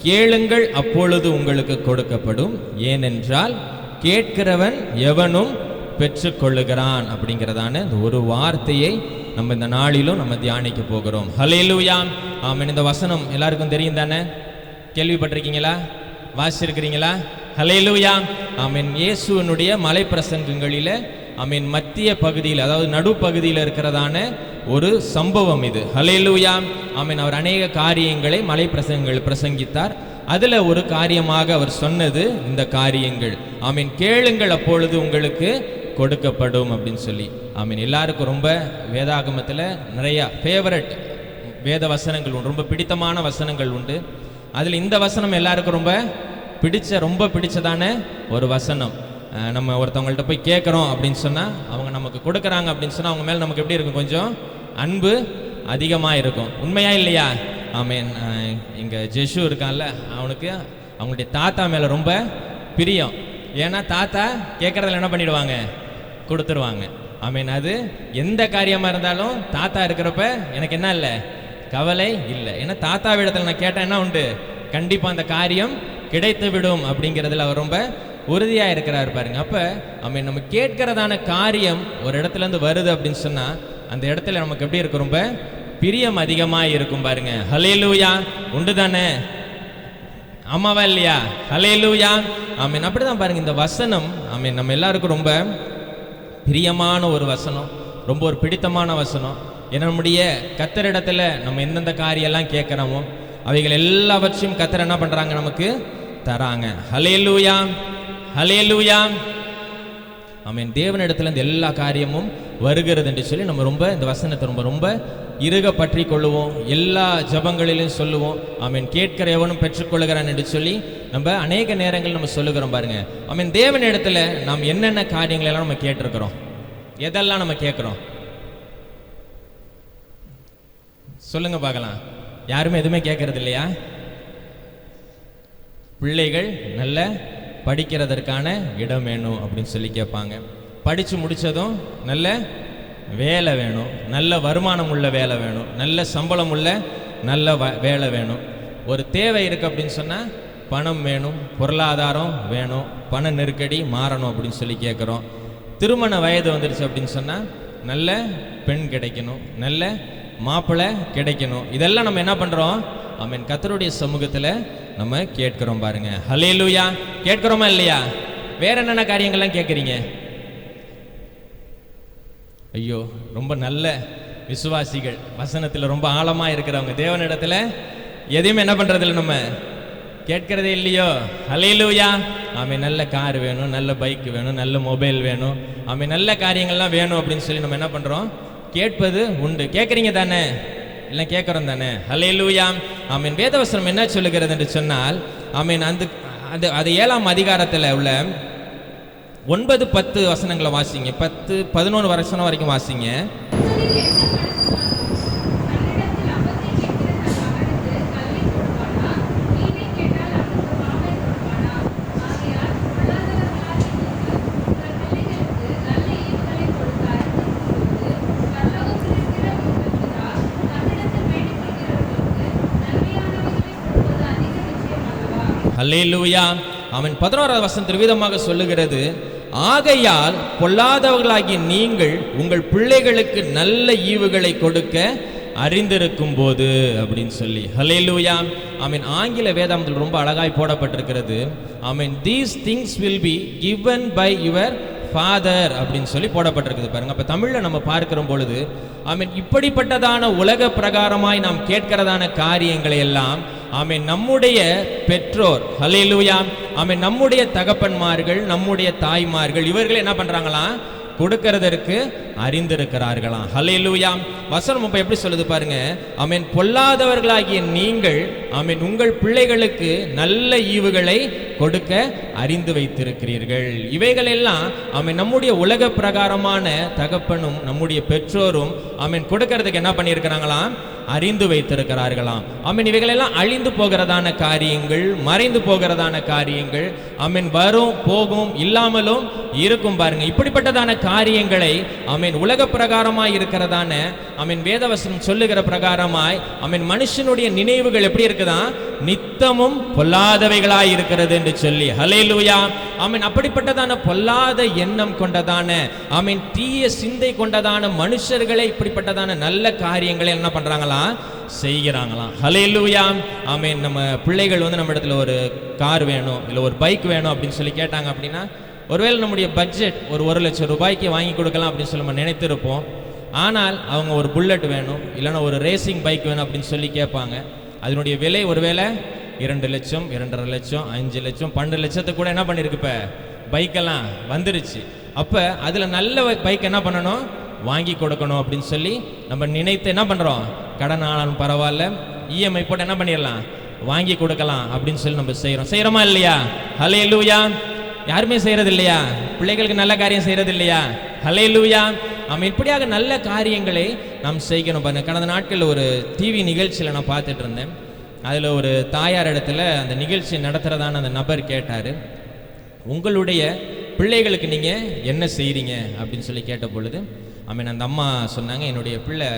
கேளுங்கள் அப்பொழுது உங்களுக்கு கொடுக்கப்படும், ஏனென்றால் கேட்கிறவன் எவனும் பெற்றுக்கொள்ளுகிறான் அப்படிங்கிறதான இந்த ஒரு வார்த்தையை நம்ம இந்த நாளிலும் நம்ம தியானிக்க போகிறோம். ஹல்லேலூயா, ஆமென். இந்த வசனம் எல்லாருக்கும் தெரியும் தானே? கேள்விப்பட்டிருக்கீங்களா? வாசிச்சிருக்கிறீங்களா? ஹல்லேலூயா, ஆமென். இயேசுவினுடைய மலை பிரசங்கங்களில ஆமென் மத்திய பகுதியில், அதாவது நடுப்பகுதியில் இருக்கிறதான ஒரு சம்பவம் இது. ஹல்லேலூயா, ஆமென். அவர் அநேக காரியங்களை மலை பிரசங்கங்கள் பிரசங்கித்தார். அதுல ஒரு காரியமாக அவர் சொன்னது இந்த காரியங்கள். ஆமென். கேளுங்கள் அப்பொழுது உங்களுக்கு கொடுக்கப்படும் அப்படின்னு சொல்லி. ஆமென். எல்லாருக்கும் ரொம்ப வேதாகமத்தில் நிறைய ஃபேவரட் வேத வசனங்கள் உண்டு, ரொம்ப பிடித்தமான வசனங்கள் உண்டு. அதில் இந்த வசனம் எல்லாருக்கும் ரொம்ப பிடிச்சதான ஒரு வசனம். நம்ம ஒருத்தவங்கள்ட்ட போய் கேட்குறோம் அப்படின்னு சொன்னால், அவங்க நமக்கு கொடுக்குறாங்க அப்படின்னு சொன்னால், அவங்க மேலே நமக்கு எப்படி இருக்கும், கொஞ்சம் அன்பு அதிகமாக இருக்கும். உண்மையா இல்லையா? ஆமென். இங்கே ஜெஷு இருக்கான்ல, அவனுக்கு அவங்களுடைய தாத்தா மேலே ரொம்ப பிரியம். ஏன்னா தாத்தா கேட்குறதுல என்ன பண்ணிடுவாங்க, கொடுத்துருவாங்க. ஆமென். அது எந்த காரியமாக இருந்தாலும் தாத்தா இருக்கிறப்ப எனக்கு என்ன இல்லை, கவலை இல்லை. ஏன்னா தாத்தாவிடத்தில் நான் கேட்டேன் என்ன உண்டு, கண்டிப்பாக அந்த காரியம் கிடைத்து விடும் அப்படிங்கிறதுல அவர் ரொம்ப உறுதியாக இருக்கிறார் பாருங்க. அப்போ ஆமென், நம்ம கேட்கிறதான காரியம் ஒரு இடத்துலேருந்து வருது அப்படின்னு சொன்னால், அந்த இடத்துல நமக்கு எப்படி இருக்கும், ரொம்ப பிரியம் அதிகமாக இருக்கும் பாருங்க. ஹல்லேலூயா, உண்டு தானே? ஆமாவா இல்லையா? ஹல்லேலூயா, ஆமென். அப்படிதான் பாருங்க இந்த வசனம் ஆமென் நம்ம எல்லாருக்கும் ரொம்ப பிரியமான ஒரு வசனம், ரொம்ப ஒரு பிடித்தமான வசனம். ஏன்னா நம்முடைய கர்த்தரிடத்துல நம்ம எந்தெந்த காரியெல்லாம் கேட்குறோமோ அவைகள் எல்லாவற்றையும் கர்த்தர் என்ன பண்ணுறாங்க, நமக்கு தராங்க. ஹல்லேலூயா, ஹல்லேலூயா. ஆமென். தேவனிடத்துல இந்த எல்லா காரியமும் வருகிறது என்று சொல்லி நம்ம ரொம்ப இந்த வசனத்தை ரொம்ப இறுக பற்றி கொள்ளுவோம். எல்லா ஜபங்களிலும் சொல்லுவோம். ஆமென். கேட்கிற எவனும் பெற்றுக்கொள்கிறான் என்று சொல்லி நம்ம அநேக நேரங்கள் நம்ம சொல்லுகிறோம் பாருங்க. ஆமென். தேவனிடத்துல நாம் என்னென்ன காரியங்கள் எல்லாம் நம்ம கேட்டிருக்கிறோம், எதெல்லாம் நம்ம கேட்கிறோம் சொல்லுங்க பார்க்கலாம். யாருமே எதுவுமே கேட்கறது இல்லையா? பிள்ளைகள் நல்ல படிக்கிறதற்கான இடம் வேணும் அப்படின்னு சொல்லி கேட்பாங்க. படித்து முடித்ததும் நல்ல வேலை வேணும், நல்ல வருமானம் உள்ள வேலை வேணும், நல்ல சம்பளம் உள்ள நல்ல வேலை வேணும். ஒரு தேவை இருக்குது அப்படின்னு சொன்னால் பணம் வேணும், பொருளாதாரம் வேணும், பண நெருக்கடி மாறணும் அப்படின்னு சொல்லி கேட்குறோம். திருமண வயது வந்துடுச்சு அப்படின்னு சொன்னால் நல்ல பெண் கிடைக்கணும், நல்ல மாப்பிள்ளை கிடைக்கணும். இதெல்லாம் நம்ம என்ன பண்ணுறோம்? ஆமென். கர்த்தருடைய சமூகத்தில் நம்ம கேட்கிறோம் பாருங்க. ஹல்லேலூயா. கேட்கிறோமா இல்லையா? வேற என்னென்ன காரியங்கள்லாம் கேட்குறீங்க? ஐயோ, ரொம்ப நல்ல விசுவாசிகள், வசனத்தில் ரொம்ப ஆழமாக இருக்கிறவங்க, தேவனிடத்தில் எதையுமே என்ன பண்ணுறதில்ல, நம்ம கேட்கிறதே இல்லையோ? ஹல்லேலூயா. ஆமென். நல்ல கார் வேணும், நல்ல பைக் வேணும், நல்ல மொபைல் வேணும், ஆமென், நல்ல காரியங்கள்லாம் வேணும் அப்படின்னு சொல்லி நம்ம என்ன பண்ணுறோம்? கேட்பது உண்டு. கேட்குறீங்க தானே? இல்லை கேட்குறோம் தானே? ஹல்லேலூயா. ஆமென். வேதவசனம் என்ன சொல்லுகிறது என்று சொன்னால், ஆமென், அது 7ஆம் அதிகாரத்தில் உள்ள 9-10 வசனங்களை வாசிங்க. 10-11 வசனம் வரைக்கும் வாசிங்க. ஹல்லேலூயா. அவன் 11ஆவது வசனத்தில் விதமாக சொல்லுகிறது, ஆகையால் பொல்லாதவர்களாகிய நீங்கள் உங்கள் பிள்ளைகளுக்கு நல்ல ஈவுகளை கொடுக்க அறிந்திருக்கும் போது அப்படின்னு சொல்லி. ஹல்லேலூயா. ஆமென். ஆங்கில வேதாகமத்தில் ரொம்ப அழகாய் போடப்பட்டிருக்கிறது. ஆமென். These things will be given by your father அப்படின்னு சொல்லி போடப்பட்டிருக்குது பாருங்க. அப்போ தமிழில் நம்ம பார்க்கிற பொழுது, ஆமென், இப்படிப்பட்டதான உலக பிரகாரமாய் நாம் கேட்கிறதான காரியங்களை எல்லாம் ஆமென் நம்முடைய பெற்றோர், ஹல்லேலூயா, ஆமென், நம்முடைய தகப்பன்மார்கள், நம்முடைய தாய்மார்கள், இவர்கள் என்ன பண்றாங்களாம்? கொடுக்கிறதற்கு அறிந்திருக்கிறார்களாம். ஹல்லேலூயா. வசனம் இப்ப எப்படி சொல்லுது பாருங்க. ஆமென். பொல்லாதவர்களாகிய நீங்கள் ஆமென் உங்கள் பிள்ளைகளுக்கு நல்ல ஈவுகளை கொடுக்க அறிந்து வைத்திருக்கிறீர்கள். இவைகள் எல்லாம் ஆமென் நம்முடைய உலக பிரகாரமான தகப்பனும் நம்முடைய பெற்றோரும் ஆமென் கொடுக்கிறதுக்கு என்ன பண்ணியிருக்கிறாங்களாம்? அறிந்து வைத்திருக்கிறார்களாம். ஆமென். இவைகளெல்லாம் அழிந்து போகிறதான காரியங்கள், மறைந்து போகிறதான காரியங்கள், ஆமென், வரும் போகும், இல்லாமலும் இருக்கும் பாருங்க. இப்படிப்பட்டதான காரியங்களை ஆமென் உலக பிரகாரமாய் இருக்கிறதான ஆமென் வேதவசனம் சொல்லுகிற பிரகாரமாய் ஆமென் மனுஷனுடைய நினைவுகள் எப்படி இருக்குதா? நித்தமும் பொல்லாதவைகளாய் இருக்கிறது என்று சொல்லி. ஹல்லேலூயா. ஆமென். அப்படிப்பட்டதான பொல்லாத எண்ணம் கொண்டதான ஆமென் தீய சிந்தை கொண்டதான மனுஷர்களை இப்படிப்பட்டதான நல்ல காரியங்களை என்ன பண்றாங்களா? செய்கிறாங்களாம். ஹல்லேலூயா. ஆமென். நம்ம பிள்ளைகள் வந்து நம்ம இடத்துல ஒரு கார் வேணும், இல்லை ஒரு பைக் வேணும் அப்படின்னு சொல்லி கேட்டாங்க அப்படின்னா, ஒருவேளை நம்முடைய பட்ஜெட் ஒரு 1 லட்சம் ரூபாய்க்கு வாங்கி கொடுக்கலாம் அப்படின்னு சொல்லி நம்ம நினைத்திருப்போம். ஆனால் அவங்க ஒரு புல்லட் வேணும், இல்லைன்னா ஒரு ரேசிங் பைக் வேணும் அப்படின்னு சொல்லி கேட்பாங்க. அதனுடைய விலை ஒருவேளை 2 லட்சம், 2.5 லட்சம், 5 லட்சம், 12 லட்சத்துக்கு கூட என்ன பண்ணிருக்கு இப்போ பைக்கெல்லாம் வந்துருச்சு. அப்போ அதில் நல்ல பைக் என்ன பண்ணணும்? வாங்கி கொடுக்கணும் அப்படின்னு சொல்லி நம்ம நினைத்து என்ன பண்ணுறோம்? கடன் ஆனாலும் பரவாயில்ல, இஎம்ஐ போட்டு என்ன பண்ணிடலாம்? வாங்கி கொடுக்கலாம் அப்படின்னு சொல்லி நம்ம செய்கிறோமா இல்லையா? ஹல்லேலூயா. யாருமே செய்கிறது இல்லையா? பிள்ளைகளுக்கு நல்ல காரியம் செய்கிறது இல்லையா? ஹல்லேலூயா. நம்ம இப்படியாக நல்ல காரியங்களை நாம் செய்யணும் பாருங்க. கடந்த நாட்களில் ஒரு டிவி நிகழ்ச்சியில் நான் பார்த்துட்டு இருந்தேன். அதில் ஒரு தாயார் இடத்துல அந்த நிகழ்ச்சி நடத்துகிறதான அந்த நபர் கேட்டார், உங்களுடைய பிள்ளைகளுக்கு நீங்கள் என்ன செய்கிறீங்க அப்படின்னு சொல்லி கேட்ட பொழுது ஆமென் அந்த அம்மா சொன்னாங்க, என்னுடைய பிள்ளை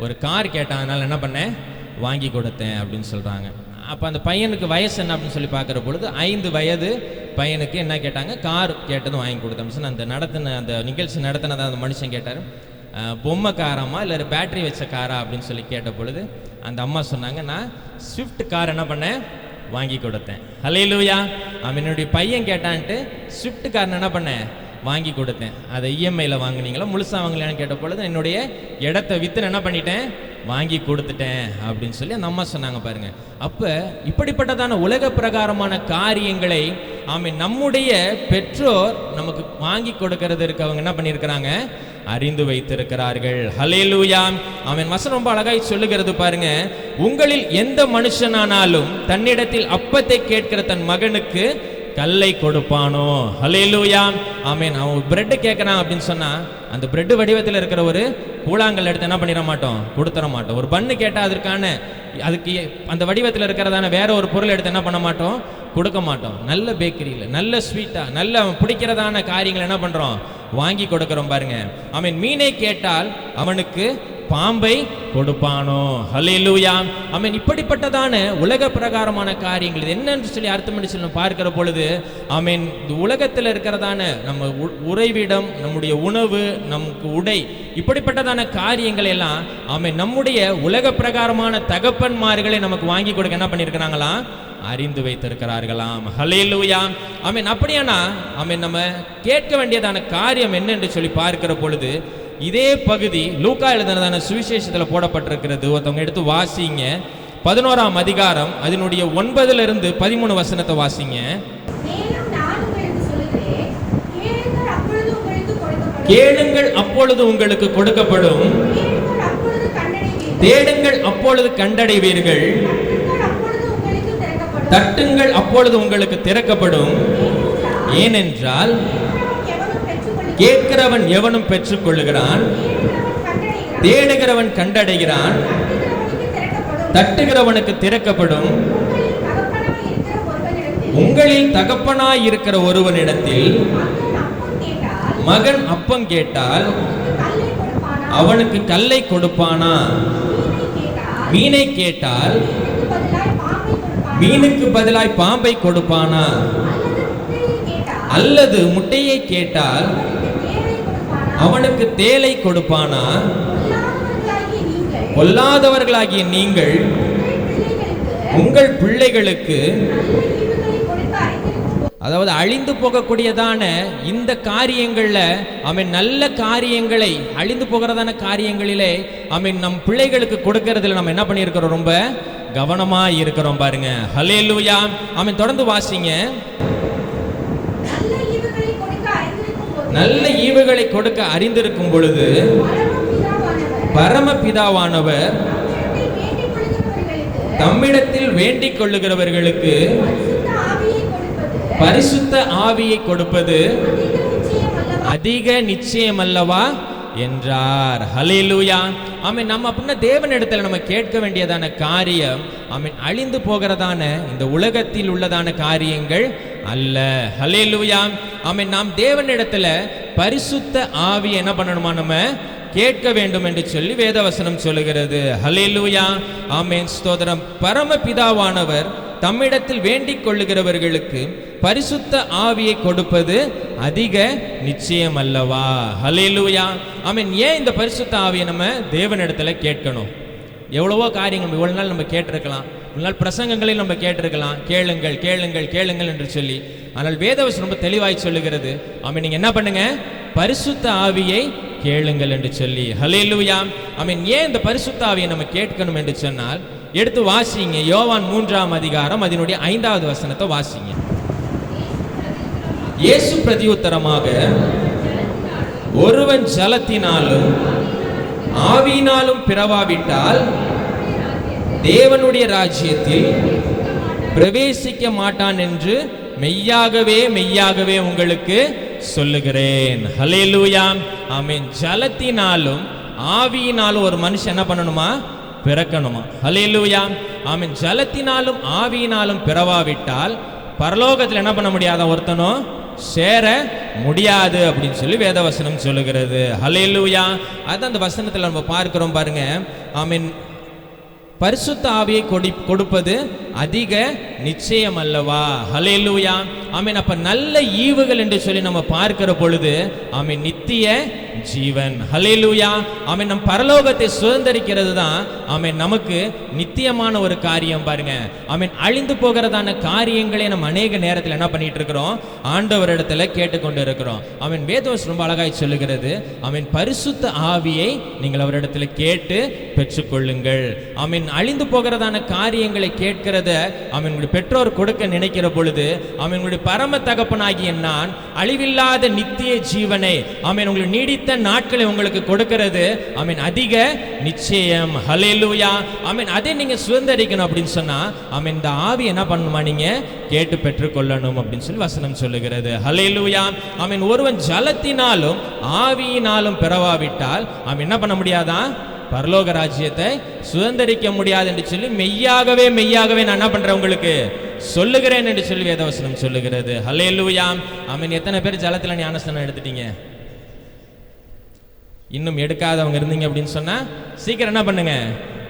ஒரு கார் கேட்டான், அதனால் என்ன பண்ணேன்? வாங்கி கொடுத்தேன் அப்படின்னு சொல்கிறாங்க. அப்போ அந்த பையனுக்கு வயசு என்ன அப்படின்னு சொல்லி பார்க்குற பொழுது 5 வயது பையனுக்கு என்ன கேட்டாங்க? கார் கேட்டதும் வாங்கி கொடுத்தோம். அந்த நிகழ்ச்சி நடத்தினதை அந்த மனுஷன் கேட்டார், பொம்மை காராமா இல்லை பேட்டரி வச்ச காரா அப்படின்னு சொல்லி கேட்ட பொழுது அந்த அம்மா சொன்னாங்க, நான் ஸ்விஃப்ட் கார் என்ன பண்ணேன்? வாங்கி கொடுத்தேன். ஹல்லேலூயா. என்னுடைய பையன் கேட்டான்ட்டு ஸ்விஃப்ட் கார் என்ன பண்ணேன்? வாங்கி கொடுத்தேன். அதை இஎம்ஐயில் வாங்கினீங்களா முழுசாக வாங்கலான்னு கேட்ட பொழுது என்னுடைய இடத்த விற்று என்ன பண்ணிட்டேன்? வாங்கி கொடுத்துட்டேன் அப்படின்னு சொல்லி அந்த அம்மா சொன்னாங்க பாருங்க. அப்போ இப்படிப்பட்டதான உலக பிரகாரமான காரியங்களை ஆமென் நம்முடைய பெற்றோர் நமக்கு வாங்கி கொடுக்கிறதற்கு அவங்க என்ன பண்ணியிருக்கிறாங்க, அறிந்து வைத்திருக்கிறார்கள். ஹல்லேலூயா. ஆமென். வசனம் ரொம்ப அழகாய் சொல்லுகிறது பாருங்க, உங்களில் எந்த மனுஷனானாலும் தன்னிடத்தில் அப்பத்தை கேட்கிற தன் மகனுக்கு கல்லை கொடுப்பானோ. ஹல்லேலூயா. ஆமென். அவன் பிரெட் கேட்கறான் அப்படின்னு சொன்னா அந்த பிரெட் வடிவத்தில் இருக்கிற ஒரு கூழாங்கல் எடுத்து என்ன பண்ணிட மாட்டோம், கொடுத்துட மாட்டோம். ஒரு பண்ணு கேட்டா அதுக்கு அந்த வடிவத்தில் இருக்கிறதான வேற ஒரு பொருள் எடுத்து என்ன பண்ண மாட்டோம், கொடுக்க மாட்டோம். நல்ல பேக்கரியில் நல்ல ஸ்வீட்டா நல்ல பிடிக்கிறதான காரியங்கள் என்ன பண்றோம், வாங்கி கொடுக்கிறோம் பாருங்க. ஆமென். மீனை கேட்டால் அவனுக்கு பாம்பை கொடுப்பானோ. ஹல்லேலூயா. ஆமென். இப்படிப்பட்டதான உலக பிரகாரமான காரியங்கள் இது என்னன்னு சொல்லி அர்த்தம் பண்ணி சொல்லி பார்க்கிற பொழுது ஆமென், உலகத்தில் இருக்கிறதான நம்ம உறைவிடம், நம்முடைய உணவு, நமக்கு உடை, இப்படிப்பட்டதான காரியங்கள் எல்லாம் ஆமென் நம்முடைய உலக பிரகாரமான தகப்பன்மார்களை நமக்கு வாங்கி கொடுக்க என்ன பண்ணியிருக்கிறாங்களாம், அறிந்து வைத்திருக்கிறார்களாம். ஹல்லேலூயா. ஆமென். அப்படியானா ஆமென் நம்ம கேட்க வேண்டியதான காரியம் என்ன என்று சொல்லி பார்க்கிற பொழுது இதே பகுதி லூக்கா எழுதினதான சுவிசேஷத்தில் போடப்பட்டிருக்கிறது. ஒருத்தவங்க எடுத்து வாசிங்க. 11ஆம் அதிகாரம் அதனுடைய 9 - 13 வசனத்தை வாசிங்க. கேளுங்கள் அப்பொழுது உங்களுக்கு கொடுக்கப்படும், தேடுங்கள் அப்பொழுது கண்டடைவீர்கள், தட்டுங்கள் அப்பொழுது உங்களுக்கு திறக்கப்படும். ஏனென்றால் கேட்கிறவன் எவனும் பெற்றுக் கொள்ளுகிறான், தேடுகிறவன் கண்டடைகிறான், தட்டுகிறவனுக்கு திறக்கப்படும். உங்களில் தகப்பனாய் இருக்கிற ஒருவனிடத்தில் மகன் அப்பம் கேட்டால் அவனுக்கு கல்லை கொடுப்பானா? மீனை கேட்டால் மீனுக்கு பதிலாய் பாம்பை கொடுப்பானா? அல்லது முட்டையை கேட்டால் அவனுக்கு தேலை கொடுப்பானா? பொல்லாதவர்களாகிய நீங்கள் உங்கள் பிள்ளைகளுக்கு, அதாவது அழிந்து போகக்கூடியதான இந்த காரியங்கள்ல அவன் நல்ல காரியங்களை, அழிந்து போகிறதான காரியங்களிலே அவன் நம் பிள்ளைகளுக்கு கொடுக்கறதுல நம்ம என்ன பண்ணியிருக்கிறோம், ரொம்ப கவனமா இருக்கிறோம் பாருங்க. ஹல்லேலூயா. அவன் தொடர்ந்து வாசிங்க. நல்ல ஈவுகளை கொடுக்க அறிந்திருக்கும் பொழுது பரமபிதாவானவர் தம்மிடத்தில் வேண்டிக் கொள்ளுகிறவர்களுக்கு பரிசுத்த ஆவியை கொடுப்பது அதிக நிச்சயம் அல்லவா என்றார். ஹல்லேலூயா. ஆமென். நம்ம அப்படின்னா தேவனிடத்தில் நம்ம கேட்க வேண்டியதான காரியம் ஆமென் அழிந்து போகிறதான இந்த உலகத்தில் உள்ளதான காரியங்கள் அல்ல. ஹல்லேலூயா. ஆமென். நாம் தேவனிடத்துல பரிசுத்த ஆவி என்ன பண்ணணுமா, நம்ம கேட்க வேண்டும் என்று சொல்லி வேதவசனம் சொல்லுகிறது. ஹல்லேலூயா. ஆமென். ஸ்தோத்திரம். பரமபிதாவானவர் தம்மிடத்தில் வேண்டிக் கொள்ளுகிறவர்களுக்கு பரிசுத்த ஆவியை கொடுப்பது அதிக நிச்சயம் அல்லவா. ஹல்லேலூயா. ஆமென். ஏன் இந்த பரிசுத்த ஆவியை நம்ம தேவனிடத்துல கேட்கணும்? எவ்வளவோ காரியங்கள் இவ்வளவு நாள் நம்ம கேட்டிருக்கலாம், இவ்வளவு நாள் பிரசங்கங்களில் நம்ம கேட்டிருக்கலாம், கேளுங்கள் கேளுங்கள் கேளுங்கள் என்று சொல்லி. ஆனால் வேதவசனம் ரொம்ப தெளிவாய் சொல்லுகிறது, ஆமென், நீங்க என்ன பண்ணுங்க, பரிசுத்த ஆவியை கேளுங்கள் என்று சொல்லி. ஹல்லேலூயா. ஆமென். ஏன் இந்த பரிசுத்த ஆவியை நம்ம கேட்கணும் என்று சொன்னால், எடுத்து வாசிங்க. யோவான் 3ஆம் அதிகாரம் அதனுடைய 5வது வசனத்தை வாசிங்க. இயேசு பிரதியுத்தரமாக, ஒருவன் ஜலத்தினாலும் ஆவியினாலும் பிறவாவிட்டால் தேவனுடைய ராஜ்யத்தில் பிரவேசிக்க மாட்டான் என்று மெய்யாகவே மெய்யாகவே உங்களுக்கு சொல்லுகிறேன். ஹல்லேலூயா. ஆமென். ஜலத்தினாலும் ஆவியினாலும் ஒரு மனுஷன் என்ன பண்ணணுமா, பிறக்கணுமா. ஹல்லேலூயா. ஆமென். ஜலத்தினாலும் ஆவியினாலும் பிறவாவிட்டால் பரலோகத்தில் என்ன பண்ண முடியாத, ஒருத்தனும் சேர முடியாது அப்படின்னு சொல்லி வேதவசனம் சொல்லுகிறது. ஹல்லேலூயா. அதான் அந்த வசனத்தில் நம்ம பார்க்கிறோம் பாருங்க. ஆமென். பரிசுத்த ஆவியை கொடுப்பது அதிக நிச்சயம் அல்லவா. ஹல்லேலூயா. ஆமென். அப்ப நல்ல ஈவுகள் என்று சொல்லி நம்ம பார்க்கிற பொழுது ஆமென் நித்திய ஜீவன். ஹல்லேலூயா. ஆமென். நம் பரலோகத்தை சுதந்தரிக்கிறது தான் ஆமென் நமக்கு நித்தியமான ஒரு காரியம் பாருங்க. ஆமென். அழிந்து போகிறதான காரியங்களை நம்ம அநேக நேரத்தில் என்ன பண்ணிட்டு இருக்கிறோம், ஆண்டவரிடத்துல கேட்டுக்கொண்டு இருக்கிறோம். ஆமென். வேதவசனம் ரொம்ப அழகாய் சொல்லுகிறது, ஆமென், பரிசுத்த ஆவியை நீங்கள் அவரிடத்துல கேட்டு பெற்றுக்கொள்ளுங்கள். ஆமென். அழிந்து போகிறதான காரியங்களை கேட்கிறத ஆமென் ஒரு பெற்றோர் கொடுக்க நினைக்கிற பொழுது ஆமென் உங்களுடைய பரம தகப்பனாகிய நான் அழிவில்லாத நித்திய ஜீவனை ஆமென் உங்களுக்கு நீடித்த நாட்களை உங்களுக்கு கொடுக்கிறது ஆமென் அதிக நிச்சயம். ஹல்லேலூயா. ஆமென் அதை நீங்க சுதந்தரிக்கணும் அப்படின்னு சொன்னா ஆமென் இந்த ஆவி என்ன பண்ணுமா, நீங்க கேட்டு பெற்றுக்கொள்ளணும் அப்படின்னு சொல்லி வசனம் சொல்லுகிறது. ஹல்லேலூயா. ஆமென் ஒருவன் ஜலத்தினாலும் ஆவியினாலும் பிறவாவிட்டால் அவன் என்ன பண்ண முடியாதா, பரலோக ராஜ்யத்தை சுதந்தரிக்க முடியாது என்று சொல்லி மெய்யாகவே நான் என்ன பண்றேன் உங்களுக்கு சொல்லுகிறேன் என்று சொல்லி வேதவசனம் சொல்லுகிறது. ஹல்லேலூயா. ஆமென் எத்தனை பேர் ஜலத்துல ஞானஸ்நானம் எடுத்துட்டீங்க? இன்னும் எடுக்காதவங்க இருந்தீங்க அப்படின்னு சொன்னா சீக்கிரம் என்ன பண்ணுங்க,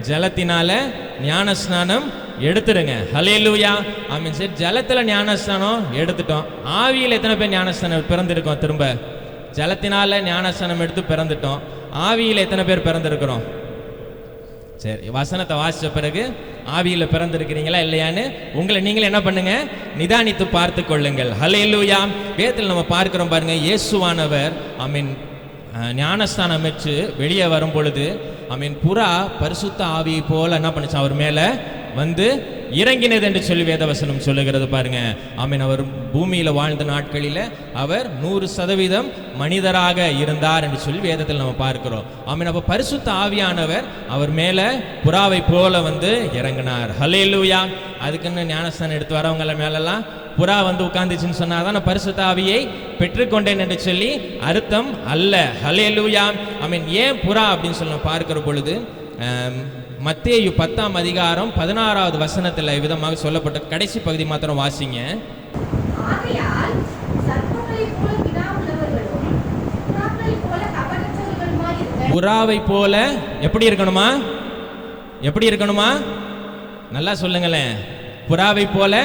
ஜலத்தினால ஞானஸ்நானம் எடுத்துருங்க. ஹல்லேலூயா. ஆமென். சரி, ஜலத்துல ஞானஸ்நானம் எடுத்துட்டோம். ஆவியில் எத்தனை பேர் ஞானஸ்நானம் பிறந்திருக்கோம்? திரும்ப ஜலத்தினால ஞானஸ்நானம் எடுத்து பிறந்துட்டோம். ஆவியில் எத்தனை பேர் பிறந்திருக்கிறோம்? சரி, வசனத்தை வாசிச்ச பிறகு ஆவியில் பிறந்திருக்கிறீங்களா இல்லையான்னு உங்களை நீங்களே என்ன பண்ணுங்க, நிதானித்து பார்த்து கொள்ளுங்கள். ஹல்லேலூயா. வேதத்தில் நம்ம பார்க்கிறோம் பாருங்க, இயேசுவானவர் ஆமென் ஞானஸ்தானம் பெற்று வெளியே வரும் பொழுது ஆமென் புறா பரிசுத்த ஆவியை போல என்ன பண்ணுச்சு, அவர் மேல வந்து இறங்கினது என்று சொல்லி வேதவசனம் சொல்லுகிறது பாருங்க. ஆமென். அவர் பூமியில வாழ்ந்த நாட்களில் அவர் 100% மனிதராக இருந்தார் என்று சொல்லி வேதத்தில் நம்ம பார்க்கிறோம். ஆமென். அப்ப பரிசுத்த ஆவியானவர் அவர் மேல புறாவை போல வந்து இறங்கினார். ஹல்லேலூயா. அதுக்குன்னு ஞானஸ்தானம் எடுத்து வரவங்கள மேலெல்லாம் புறா வந்து உட்கார்ந்துச்சுன்னு சொன்னாதான் நான் பரிசுத்த ஆவியை பெற்றுக்கொண்டேன் என்று சொல்லி அர்த்தம் அல்ல. ஹல்லேலூயா. ஆமென். ஏன் புறா அப்படின்னு சொல்லி பார்க்கிற பொழுது மத்தேயு 10ஆம் அதிகாரம் 16வது வசனத்தில் விதமாக சொல்லப்பட்ட கடைசி பகுதி மாத்திரம் வாசிங்க. புறாவை போல எப்படி இருக்கணுமா? எப்படி இருக்கணுமா? நல்லா சொல்லுங்களேன். புறாவை போல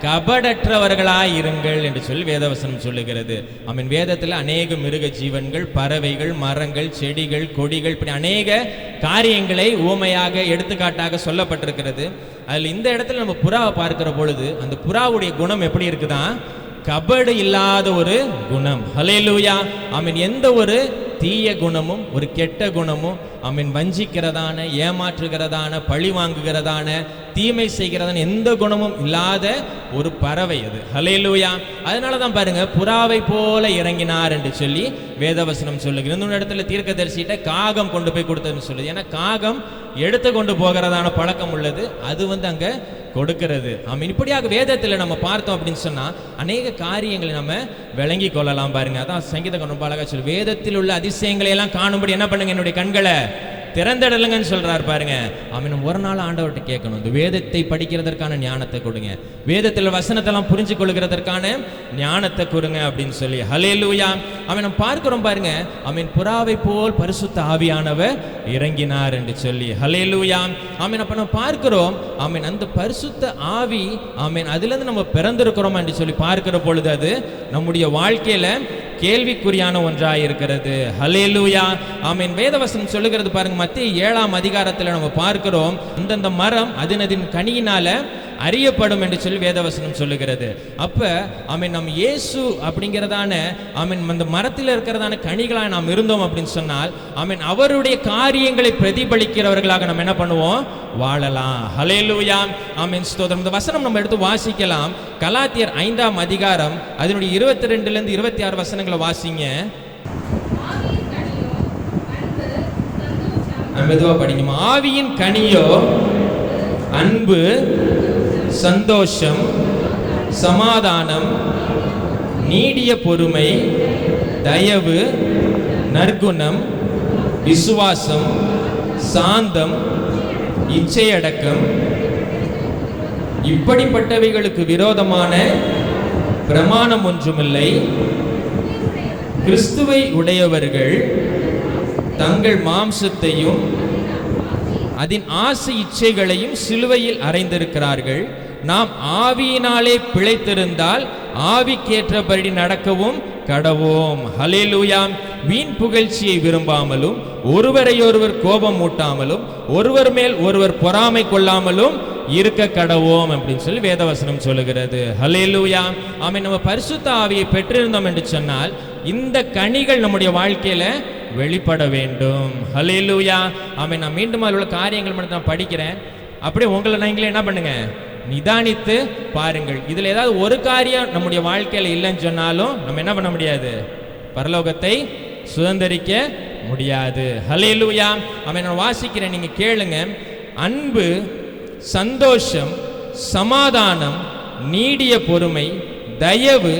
கபடற்றவர்களாய் இருங்கள் என்று சொல்லி வேதவசனம் சொல்லுகிறது. ஆமென். வேதத்தில் அநேக மிருக ஜீவன்கள், பறவைகள், மரங்கள், செடிகள், கொடிகள், இப்படி அநேக காரியங்களை ஊமையாக எடுத்துக்காட்டாக சொல்லப்பட்டிருக்கிறது. அதில் இந்த இடத்துல நம்ம புறாவை பார்க்கிற பொழுது அந்த புறாவுடைய குணம் எப்படி இருக்குதான், கபடு இல்லாத ஒரு குணம். ஹல்லேலூயா. ஆமென். எந்த ஒரு தீய குணமும் ஒரு கெட்ட குணமும் ஆமென் வஞ்சிக்கிறதான, ஏமாற்றுகிறதான, பழி வாங்குகிறதான, தீமை செய்கிறதான எந்த குணமும் இல்லாத ஒரு பறவை அது. ஹல்லேலூயா. அதனால தான் பாருங்க புறாவை போல இறங்கினார் என்று சொல்லி வேதவசனம் சொல்லுகிறது. இன்னொரு இடத்துல தீர்க்கதரிசிட்ட காகம் கொண்டு போய் கொடுத்ததுன்னு சொல்லுது. ஏன்னா காகம் எடுத்து கொண்டு போகிறதான பழக்கம் உள்ளது, அது வந்து அங்க கொடுக்கிறது. ஆமென். இப்படியாக வேதத்தில் நம்ம பார்த்தோம் அப்படின்னு சொன்னா அநேக காரியங்களை நம்ம விளங்கி கொள்ளலாம் பாருங்க. அதான் சங்கீதம் ரொம்ப அழகா சொல்லு, வேதத்தில் உள்ள அதிசயங்களை எல்லாம் காணும்படி என்ன பண்ணுங்க, என்னுடைய கண்களை திறந்தடலுங்கன்னு சொல்றாரு பாருங்க. ஆமென். ஒரு நாள் ஆண்டவர்கிட்ட கேட்கணும், இந்த வேதத்தை படிக்கிறதற்கான ஞானத்தை கொடுங்க, வேதத்தில் வசனத்தெல்லாம் புரிஞ்சு கொள்கிறதற்கான ஞானத்தை கொடுங்க அப்படின்னு சொல்லி. ஹல்லேலூயா. ஆமென். நம்ம பார்க்கிறோம் பாருங்க. ஆமென். புறாவை போல் பரிசுத்த ஆவியானவர் இறங்கினார் என்று சொல்லி. ஹல்லேலூயா. ஆமென். அப்ப நம்ம பார்க்கிறோம் ஆமென் அந்த பரிசுத்த ஆவி ஆமென் அதிலிருந்து நம்ம பிறந்திருக்கிறோம் என்று சொல்லி பார்க்கிற பொழுது அது நம்முடைய வாழ்க்கையில கேள்விக்குறியான ஒன்றாக இருக்கிறது. ஹல்லேலூயா. ஆமென். வேதவசனம் சொல்லுகிறது பாருங்க, மத்தேயு 7ஆம் அதிகாரத்தில் நம்ம பார்க்கிறோம், அந்தந்த மரம் அதனதின் கனியினால அறியப்படும் என்று சொல்லி வேதவசனம் சொல்லுகிறது. அப்ப ஆமென் நம்ம இயேசு அப்படிங்கிறதான ஆமென் அந்த மரத்தில் இருக்கிறதான கனிகளாக நாம் இருந்தோம் அப்படின்னு சொன்னால் ஆமென் அவருடைய காரியங்களை பிரதிபலிக்கிறவர்களாக நம்ம என்ன பண்ணுவோம், வாழலாம். ஹல்லேலூயா. ஆமென். ஸ்தோத்திரம். இந்த வசனம் நம்ம எடுத்து வாசிக்கலாம். கலாத்தியர் 5ஆம் அதிகாரம் அதனுடைய 22லிருந்து 26 வசனங்களை வாசிங்க. மெதுவா படிங்க. ஆவியின் கனியோ அன்பு, சந்தோஷம், சமாதானம், நீடிய பொறுமை, தயவு, நற்குணம், விசுவாசம், சாந்தம், இச்சையடக்கம், இப்படிப்பட்டவைகளுக்கு விரோதமான பிரமாணம் ஒன்றுமில்லை. கிறிஸ்துவை உடையவர்கள் தங்கள் மாம்சத்தையும் அதன் ஆசை இச்சைகளையும் சிலுவையில் அறைந்திருக்கிறார்கள். நாம் ஆவியினாலே பிழைத்திருந்தால் ஆவிக்கேற்றபடி நடக்கவும் கடவோம். ஹல்லேலூயா. வீண் புகழ்ச்சியை விரும்பாமலும் ஒருவரையொருவர் கோபம் மூட்டாமலும் ஒருவர் மேல் ஒருவர் பொறாமை கொள்ளாமலும் இருக்க கடவோம் அப்படின்னு சொல்லி வேதவசனம் சொல்லுகிறது. ஹல்லேலூயா. ஆமென். நம்ம பரிசுத்த ஆவியை பெற்றிருந்தோம் என்று சொன்னால் இந்த கனிகள் நம்முடைய வாழ்க்கையில வெளிப்பட வேண்டும். ஹல்லேலூயா. ஆமென். நான் மீண்டும் அதில் உள்ள காரியங்கள் மட்டும் நான் படிக்கிறேன். அப்படியே உங்களை நீங்களே என்ன பண்ணுங்க, நிதானித்து பாருங்கள். இதுல ஏதாவது ஒரு காரியம் நம்முடைய வாழ்க்கையில இல்லைன்னு சொன்னாலும் நம்ம என்ன பண்ண முடியாது, பரலோகத்தை சுதந்தரிக்க முடியாது. ஹல்லேலூயா. ஆமென். நான் வாசிக்கிறேன், நீங்க கேளுங்க. அன்பு, சந்தோஷம், சமாதானம், நீடிய பொறுமை, தயவு,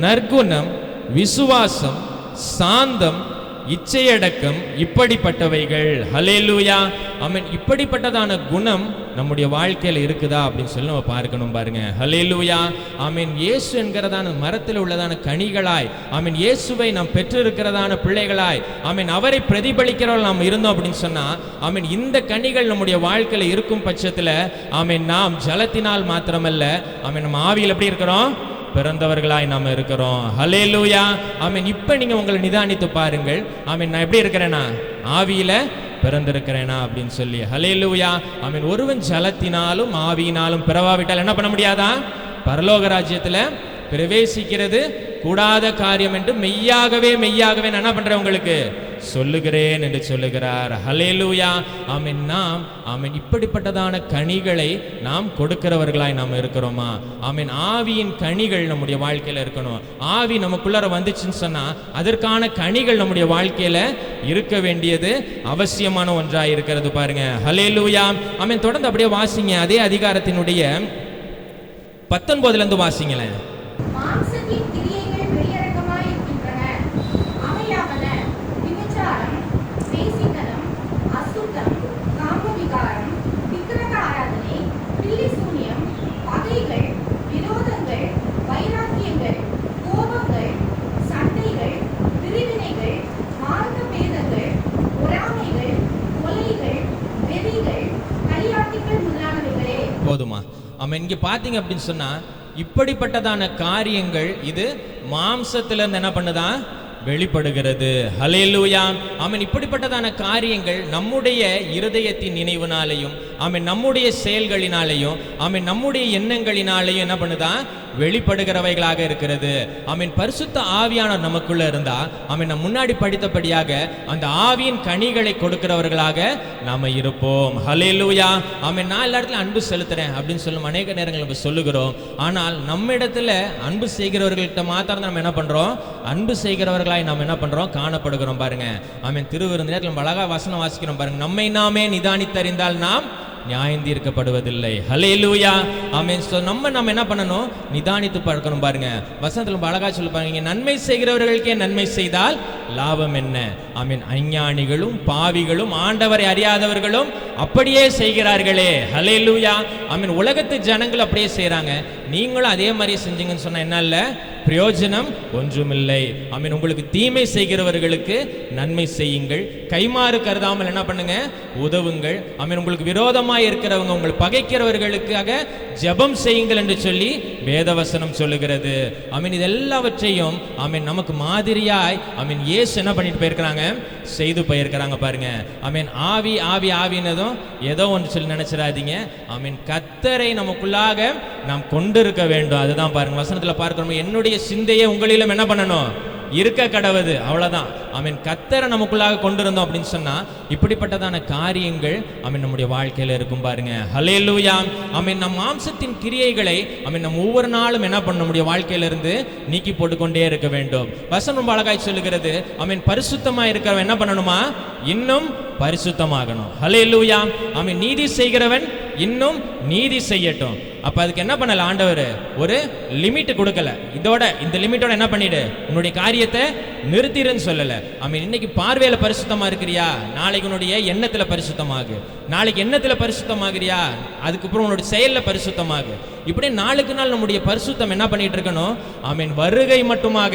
நற்குணம், விசுவாசம், சாந்தம், இச்சையடக்கம், இப்படிப்பட்டவைகள். ஹல்லேலூயா. ஆமென். இப்படிப்பட்டதான குணம் நம்முடைய வாழ்க்கையில் இருக்குதா அப்படின்னு சொல்லி நம்ம பார்க்கணும் பாருங்க. ஹல்லேலூயா. ஆமென். இயேசு என்கிறதான மரத்தில் உள்ளதான கனிகளாய், ஆமென், இயேசுவை நாம் பெற்றிருக்கிறதான பிள்ளைகளாய், ஆமென், அவரை பிரதிபலிக்கிறவர்கள் நாம் இருந்தோம் அப்படின்னு சொன்னா, ஆமென், இந்த கனிகள் நம்முடைய வாழ்க்கையில் இருக்கும் பட்சத்தில், ஆமென், நாம் ஜலத்தினால் மாத்திரமல்ல, ஆமென், நம்ம ஆவியில் எப்படி இருக்கிறோம், பிறந்தவர்களாய் நாம் இருக்கிறோம். ஹல்லேலூயா. ஆமென். இப்போ நீங்க உங்களை நிதானித்து பாருங்கள். ஆமென், நான் எப்படி இருக்கிறேனா, ஆவியில பிறந்திருக்கிறேனா அப்படின்னு சொல்லி. ஹல்லேலூயா. ஆமென். ஒருவன் ஜலத்தினாலும் ஆவியினாலும் பிறவாவிட்டால் என்ன பண்ண முடியாதா, பரலோக ராஜ்யத்துல பிரவேசிக்கிறது கூடாத காரியம் என்று மெய்யாகவே நான் என்ன பண்றேன் உங்களுக்கு சொல்லுகிறேன் என்று சொல்லுகிறார். ஹல்லேலூயா. ஆமென். நாம் ஆமென் இப்படிப்பட்டதான கனிகளை நாம் கொடுக்கிறவர்களாய் நாம் இருக்கிறோமா? ஆமென். ஆவியின் கனிகள் நம்முடைய வாழ்க்கையில இருக்கணும். ஆவி நமக்குள்ளார வந்துச்சுன்னு சொன்னா அதற்கான கனிகள் நம்முடைய வாழ்க்கையில இருக்க வேண்டியது அவசியமான ஒன்றாய் இருக்கிறது பாருங்க. ஹல்லேலூயா. ஆமென். தொடர்ந்து அப்படியே வாசிங்க, அதே அதிகாரத்தினுடைய 19 இருந்து வாசிங்களேன். மாம்சத்தின் கிரியைகள் வெளியரங்கமாயிருக்கின்றன. அவையாவன: விபச்சாரம், வேசித்தனம், அசுத்தம், காமவிகாரம், விக்கிரக ஆராதனை, பில்லிசூனியம், பகைகள், விரோதங்கள், வைராக்கியங்கள், கோபங்கள், சண்டைகள், பிரிவினைகள், மார்க்கபேதங்கள், பொறாமைகள், கொலைகள், வெறிகள், களியாட்டுகள் முதலானவைகளே. போதுமா? ஆமென். இங்க பாத்தீங்க அப்படின்னு சொன்னா இப்படிப்பட்டதான காரியங்கள் இது மாம்சத்திலிருந்து என்ன பண்ணுதான், வெளிப்படுகிறது. ஹல்லேலூயா. ஆமென். இப்படிப்பட்டதான காரியங்கள் நம்முடைய இருதயத்தின் நினைவினாலேயும், ஆமென், நம்முடைய செயல்களினாலேயும், ஆமென், நம்முடைய எண்ணங்களினாலேயும் என்ன பண்ணுதான், வெளிப்படுகிறவைகளாக இருக்கிறது. ஆமென். பரிசுத்த ஆவியானவர் நமக்குள்ள இருந்தா, ஆமென், நம்ம முன்னாடி படித்தபடியாக அந்த ஆவியின் கனிகளை கொடுக்கிறவர்களாக நாம இருப்போம். ஹல்லேலூயா. ஆமென். நான் எல்லா இடத்துல அன்பு செலுத்துறேன் அப்படின்னு சொல்லும் அநேக நேரங்கள் நம்ம சொல்லுகிறோம். ஆனால் நம்ம இடத்துல அன்பு செய்கிறவர்கள்ட்ட மாத்திரம் நம்ம என்ன பண்றோம், அன்பு செய்கிறவர்களாய் நாம் என்ன பண்றோம், காணப்படுகிறோம் பாருங்க. ஆமென். திருவிருந்தினர் நம்ம அழகா வசனம் வாசிக்கிறோம் பாருங்க. நம்மை நாமே நிதானித்தறிந்தால் நாம் நியாயம் தீர்க்கப்படுவதில்லை. ஹல்லேலூயா. ஆமென். நம்ம என்ன பண்ணணும், நிதானித்து பார்க்கணும் பாருங்க. வசனத்துல அழகா சொல்லி பாருங்க, நன்மை செய்கிறவர்களுக்கே நன்மை செய்தால் லாபம் என்ன? ஆமென். அஞ்ஞானிகளும் பாவிகளும் ஆண்டவரை அறியாதவர்களும் அப்படியே செய்கிறார்களே. ஹல்லேலூயா. ஆமென். உலகத்து ஜனங்கள் அப்படியே செய்றாங்க, நீங்களும் அதே மாதிரி செஞ்சீங்கன்னு சொன்னா என்ன இல்ல, பிரயோஜனம் ஒன்றுமில்லை. ஆமென். உங்களுக்கு தீமை செய்கிறவர்களுக்கு நன்மை செய்யுங்கள், கைமாறு கருதாமல் என்ன பண்ணுங்க, உதவுங்கள். ஆமென். உங்களுக்கு விரோதமாக இருக்கிறவங்க, உங்களை பகைக்கிறவர்களுக்காக ஜெபம் செய்யுங்கள் என்று சொல்லி வேதவசனம் சொல்லுகிறது. ஆமென். இது எல்லாவற்றையும் ஆமென் நமக்கு மாதிரியாய் ஆமென் இயேசு என்ன பண்ணிட்டு போயிருக்கிறாங்க, செய்து போயிருக்கிறாங்க பாருங்க. ஆமென். ஆவி ஆவி ஆவினதும் ஏதோ ஒன்று சொல்லி நினைச்சிடாதீங்க. ஆமென். கர்த்தரை நமக்குள்ளாக நாம் கொண்டிருக்க வேண்டும். அதுதான் பாருங்க வசனத்துல பார்க்கிறோம், என்னுடைய சிந்தையை உங்களிலும் என்ன பண்ணணும், இருக்க கடவுது. அவ்வளவுதான். ஆமென். கர்த்தரை நமக்குள்ளாக கொண்டிருந்தோம் அப்படின்னு சொன்னா இப்படிப்பட்டதான காரியங்கள் ஆமென் நம்முடைய வாழ்க்கையில இருக்கும் பாருங்க. ஹல்லேலூயா. ஆமென். நம் மாம்சத்தின் கிரியைகளை ஆமென் நம்ம ஒவ்வொரு நாளும் என்ன பண்ண நம்முடைய வாழ்க்கையில இருந்து நீக்கி போட்டுக்கொண்டே இருக்க வேண்டும். வசனம் அழகாய் சொல்லுகிறது, ஆமென், பரிசுத்தமா இருக்கிறவன் என்ன பண்ணணுமா, இன்னும் பரிசுத்தமாகணும். ஹல்லேலூயா. ஆமென். நீதி செய்கிறவன் இன்னும் நீதி செய்யட்டும். அப்ப அதுக்கு என்ன பண்ணல ஆண்டவர், ஒரு லிமிட் கொடுக்கல. இதோட இந்த லிமிட்டோட என்ன பண்ணிடு, உன்னுடைய காரியத்தை நிறுத்திடுன்னு சொல்லல. ஆமென். இன்னைக்கு பார்வையில பரிசுத்தமா இருக்கிறியா, நாளைக்கு உன்னுடைய எண்ணத்துல பரிசுத்தமாகு. நாளைக்கு எண்ணத்துல பரிசுத்தமாகிறியா, அதுக்கப்புறம் உன்னுடைய செயல்ல பரிசுத்தமாகு. இப்படி நாளுக்கு நாள் நம்முடைய பரிசுத்தம் என்ன பண்ணிட்டு இருக்கணும், ஆமென், வருகை மட்டுமாக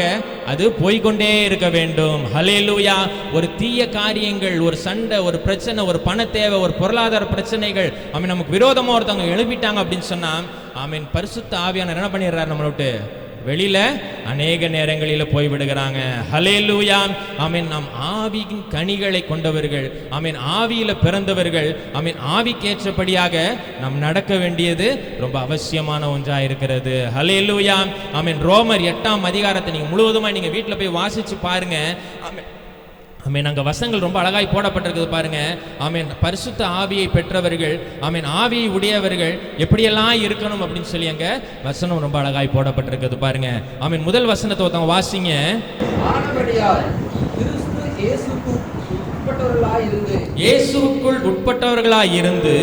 அது போய்கொண்டே இருக்க வேண்டும். ஹல்லேலூயா. ஒரு தீய காரியங்கள், ஒரு சண்டை, ஒரு பிரச்சனை, ஒரு பண தேவை, ஒரு பொருளாதார பிரச்சனைகள் ஆமென் நமக்கு விரோதமா ஒருத்தவங்க எழுப்பிட்டாங்க அப்படின்னு சொன்னா ஆமென் பரிசுத்த ஆவியானவர் என்ன பண்ணிடுறாரு, நம்மளை விட்டு வெளியில அநேக நேரங்களில் போய் விடுகிறாங்க. ஹல்லேலூயா. ஆமென். நாம் ஆவியின் கனிகளை கொண்டவர்கள், ஆமென், ஆவியில பிறந்தவர்கள், ஆமென், ஆவிக்கேற்றபடியாக நாம் நடக்க வேண்டியது ரொம்ப அவசியமான ஒன்றா இருக்கிறது. ஹல்லேலூயா. ஆமென். ரோமர் 8ஆம் அதிகாரத்தை நீங்க முழுவதுமா நீங்க வீட்டில் போய் வாசிச்சு பாருங்க. ஆமென். ஆமென். அங்கே வசனங்கள் ரொம்ப அழகாய் போடப்பட்டிருக்குது பாருங்க. ஆமென். பரிசுத்த ஆவியை பெற்றவர்கள், ஆமென், ஆவியை உடையவர்கள் எப்படியெல்லாம் இருக்கணும் அப்படின்னு சொல்லி அங்கே வசனம் ரொம்ப அழகாய் போடப்பட்டிருக்குது பாருங்க. ஆமென். முதல் வசனத்தை ஒருத்தவங்க வாசிங்க. ஆனபடியால் கிறிஸ்து இயேசுவுக்குள் உட்பட்டவர்களாய் இருந்து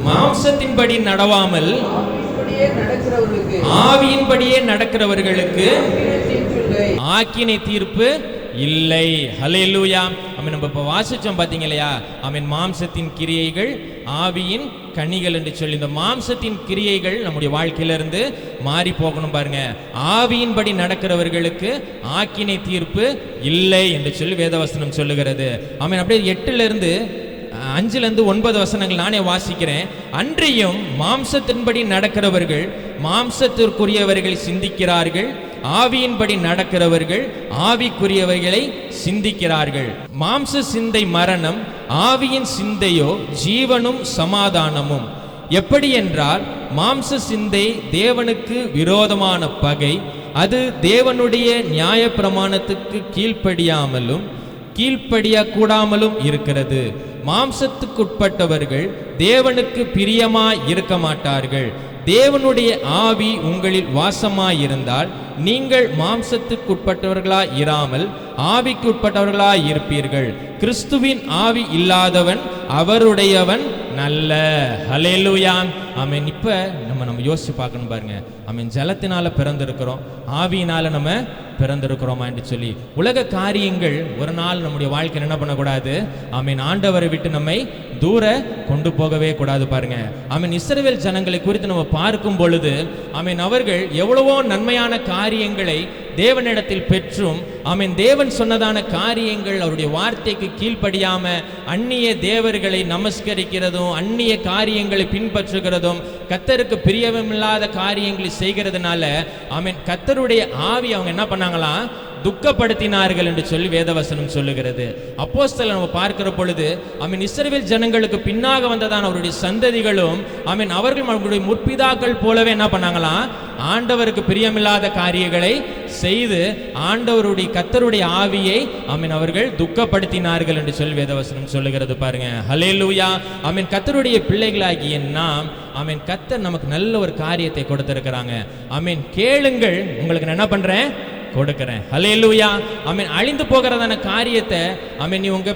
மாம்சத்தின்படி நடவாமல் ஆவியின்படியே நடக்கிறவர்களுக்கு ஆக்கினை தீர்ப்பு இல்லை. ஹல்லேலூயா. ஆமென். நம்ம இப்போ வாசிச்சோம் பார்த்தீங்க இல்லையா? ஆமென். மாம்சத்தின் கிரியைகள், ஆவியின் கனிகள் என்று சொல்லி இந்த மாம்சத்தின் கிரியைகள் நம்முடைய வாழ்க்கையிலிருந்து மாறி போகணும் பாருங்க. ஆவியின்படி நடக்கிறவர்களுக்கு ஆக்கினை தீர்ப்பு இல்லை என்று சொல்லி வேதவசனம் சொல்லுகிறது. ஆமென். அப்படியே 8 5 9 வசனங்கள் நானே வாசிக்கிறேன். அன்றியும் மாம்சத்தின்படி நடக்கிறவர்கள் மாம்சத்திற்குரியவர்களை சிந்திக்கிறார்கள், ஆவியின்படி நடக்கிறவர்கள் ஆவிக்குரியவைகளை சிந்திக்கிறார்கள். மாம்ச சிந்தை மரணம், ஆவியின் சிந்தையோ ஜீவனும் சமாதானமும். எப்படி என்றால், மாம்ச சிந்தை தேவனுக்கு விரோதமான பகை. அது தேவனுடைய நியாய பிரமாணத்துக்கு கீழ்ப்படியாமலும் கீழ்ப்படியக்கூடாமலும் இருக்கிறது. மாம்சத்துக்குட்பட்டவர்கள் தேவனுக்கு பிரியமாய் இருக்க மாட்டார்கள். தேவனுடைய ஆவி உங்களில் வாசமாயிருந்தால் நீங்கள் மாம்சத்துக்குட்பட்டவர்களாய் இராமல் ஆவிக்குட்பட்டவர்களாய் இருப்பீர்கள். கிறிஸ்துவின் ஆவி இல்லாதவன் அவருடையவன் நல்ல. ஹல்லேலூயா. ஆமென். இப்போ நம்ம யோசிச்சு பார்க்கணும் பாருங்க. ஆமென். ஜலத்தினால பிறந்திருக்கிறோம், ஆவியினால நம்ம பிறந்திருக்கிறோமா என்று சொல்லி உலக காரியங்கள் ஒரு நாள் நம்முடைய வாழ்க்கையில் என்ன பண்ணக்கூடாது? ஆமென். ஆண்டவரை விட்டு நம்மை தூர கொண்டு போகவே கூடாது பாருங்க. ஆமென். இஸ்ரவேல் ஜனங்களை குறித்து நம்ம பார்க்கும் பொழுது ஆமென், அவர்கள் எவ்வளவோ நன்மையான காரியங்களை தேவனிடத்தில் பெற்றும், ஆமென், தேவன் சொன்னதான காரியங்கள் அவருடைய வார்த்தைக்கு கீழ்ப்படியாம அந்நிய தேவர்களை நமஸ்கரிக்கிறதும் அந்நிய காரியங்களை பின்பற்றுகிறதும் கர்த்தருக்கு பிரியமில்லாத காரியங்களை செய்கிறதுனால ஆமென், கர்த்தருடைய ஆவி அவங்க என்ன பண்ணாங்களாம்? துக்கப்படுத்தினார்கள் என்று சொல்லி வேதவசனம் சொல்லுகிறது. அப்போஸ்தலர் நம்ம பார்க்கிற பொழுது ஆமென், இஸ்ரவேல் ஜனங்களுக்கு பின்னாக வந்ததான அவருடைய சந்ததிகளும் ஆமென், அவர்கள் அவர்களுடைய முற்பிதாக்கள் போலவே என்ன பண்ணாங்களாம்? ஆண்டவருக்கு பிரியமில்லாத காரியங்களை செய்து ஆண்டவருடைய கர்த்தருடைய ஆவியை ஆமென் அவர்கள் துக்கப்படுத்தினார்கள் என்று சொல்லி வேதவசனம் சொல்லுகிறது பாருங்க. ஹல்லேலூயா. ஆமென். கர்த்தருடைய பிள்ளைகளாகிய நாம் ஆமென், கர்த்தர் நமக்கு நல்ல ஒரு காரியத்தை கொடுத்திருக்கிறாங்க. ஆமென். கேளுங்கள், உங்களுக்கு நான் என்ன பண்றேன்? கொடுக்கிறேன். ஹல்லேலூயா. ஆமென். அழிந்து போகிறதான காரியத்தை ஆமென், நீ உங்க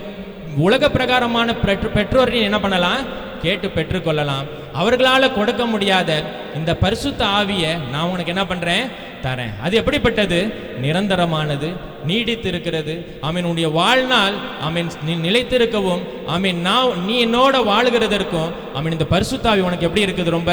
உலக பிரகாரமான பெற்றோர்கள் என்ன பண்ணலாம்? கேட்டு பெற்றுக்கொள்ளலாம். அவர்களால் கொடுக்க முடியாத இந்த பரிசுத்த ஆவியை நான் உனக்கு என்ன பண்றேன்? தரேன். அது எப்படிப்பட்டது? நிரந்தரமானது, நீடித்து இருக்கிறது. ஆமென். உன்னுடைய வாழ்நாள் ஆமென் நிலைத்திருக்கவும் ஆமென், நீ என்னோட வாழுகிறதற்கும் ஆமென், இந்த பரிசுத்த ஆவி உனக்கு எப்படி இருக்குது? ரொம்ப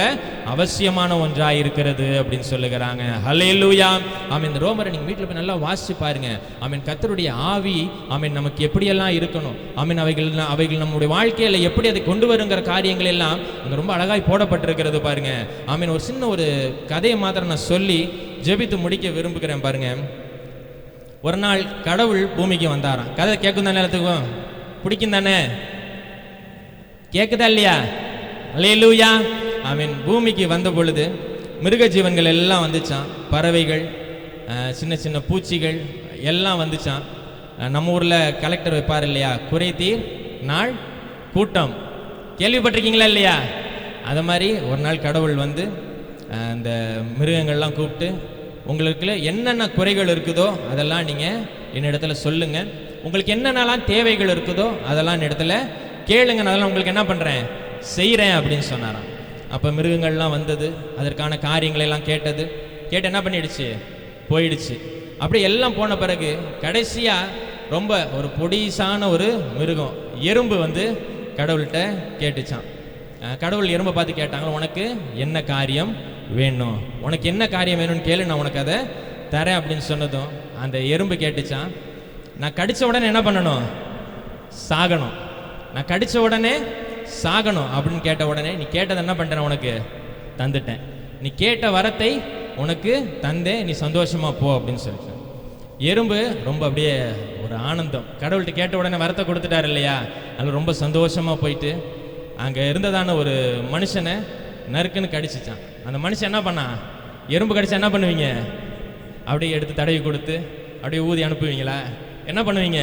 அவசியமான ஒன்றாக இருக்கிறது அப்படின்னு சொல்லுகிறாங்க. ஹல்லேலூயா. ஆமென். ரோமரை நீங்க வீட்டில் போய் நல்லா வாசிச்சு பாருங்க. ஆமென். கர்த்தருடைய ஆவி ஆமென் நமக்கு எப்படியெல்லாம் இருக்கணும், ஆமென், அவைகள் நம்முடைய வாழ்க்கையில எப்படி அதை கொண்டு வருங்கிற காரியங்கள் எல்லாம் அங்கே ரொம்ப அழகாய் போடப்பட்டிருக்கிறது பாருங்க. ஆமென். ஒரு சின்ன ஒரு கதையை மாத்திரம் நான் சொல்லி ஜெபித்து முடிக்க விரும்புகிறேன் பாருங்க. ஒரு நாள் கடவுள் பூமிக்கு வந்தாராம். கதை கேட்கும் தானே? எல்லாத்துக்கும் பிடிக்கும் தானே? கேட்குதா இல்லையா? அல்லேலூயா. ஆமென். பூமிக்கு வந்த பொழுது மிருக ஜீவன்கள் எல்லாம் வந்துச்சான். பறவைகள், சின்ன சின்ன பூச்சிகள் எல்லாம் வந்துச்சான். நம்ம ஊரில் கலெக்டர் வைப்பார் இல்லையா, குறைதீர் நாள் கூட்டம், கேள்விப்பட்டிருக்கீங்களா இல்லையா? அது மாதிரி ஒரு நாள் கடவுள் வந்து அந்த மிருகங்கள்லாம் கூப்பிட்டு, உங்களுக்கு என்னென்ன குறைகள் இருக்குதோ அதெல்லாம் நீங்கள் என்னிடத்துல சொல்லுங்கள், உங்களுக்கு என்னென்னலாம் தேவைகள் இருக்குதோ அதெல்லாம் என்னிடத்துல கேளுங்க, அதெல்லாம் உங்களுக்கு என்ன பண்ணுறேன்? செய்கிறேன் அப்படின்னு சொன்னாராம். அப்போ மிருகங்கள்லாம் வந்தது, அதற்கான காரியங்களெல்லாம் கேட்டது. கேட்டு என்ன பண்ணிடுச்சு? போயிடுச்சு. அப்படி எல்லாம் போன பிறகு கடைசியாக ரொம்ப ஒரு பொடிசான ஒரு மிருகம், எறும்பு வந்து கடவுள்கிட்ட கேட்டுச்சான். கடவுள் எறும்பை பார்த்து கேட்டாங்க, உனக்கு என்ன காரியம் வேணும்? உனக்கு என்ன காரியம் வேணும்னு கேளு, நான் உனக்கு அதை தரேன் அப்படின்னு சொன்னதும் அந்த எறும்பு கேட்டுச்சான், நான் கடித்த உடனே என்ன பண்ணணும்? சாகணும். நான் கடித்த உடனே சாகணும் அப்படின்னு கேட்ட உடனே, நீ கேட்டதை என்ன பண்ணுறேன்? உனக்கு தந்துட்டேன். நீ கேட்ட வரத்தை உனக்கு தந்தேன், நீ சந்தோஷமா போ அப்படின்னு சொல்லிட்டேன். எறும்பு ரொம்ப அப்படியே ஒரு ஆனந்தம், கடவுள்கிட்ட கேட்ட உடனே வரத்தை கொடுத்துட்டாரு இல்லையா, அதில் ரொம்ப சந்தோஷமா போயிட்டு அங்கே இருந்ததான ஒரு மனுஷனை நறுக்குன்னு கடிச்சிச்சான். அந்த மனுஷன் என்ன பண்ணா? எறும்பு கடிச்சா என்ன பண்ணுவீங்க? அப்படியே எடுத்து தடவி கொடுத்து அப்படியே ஊதி அனுப்புவீங்களா? என்ன பண்ணுவீங்க?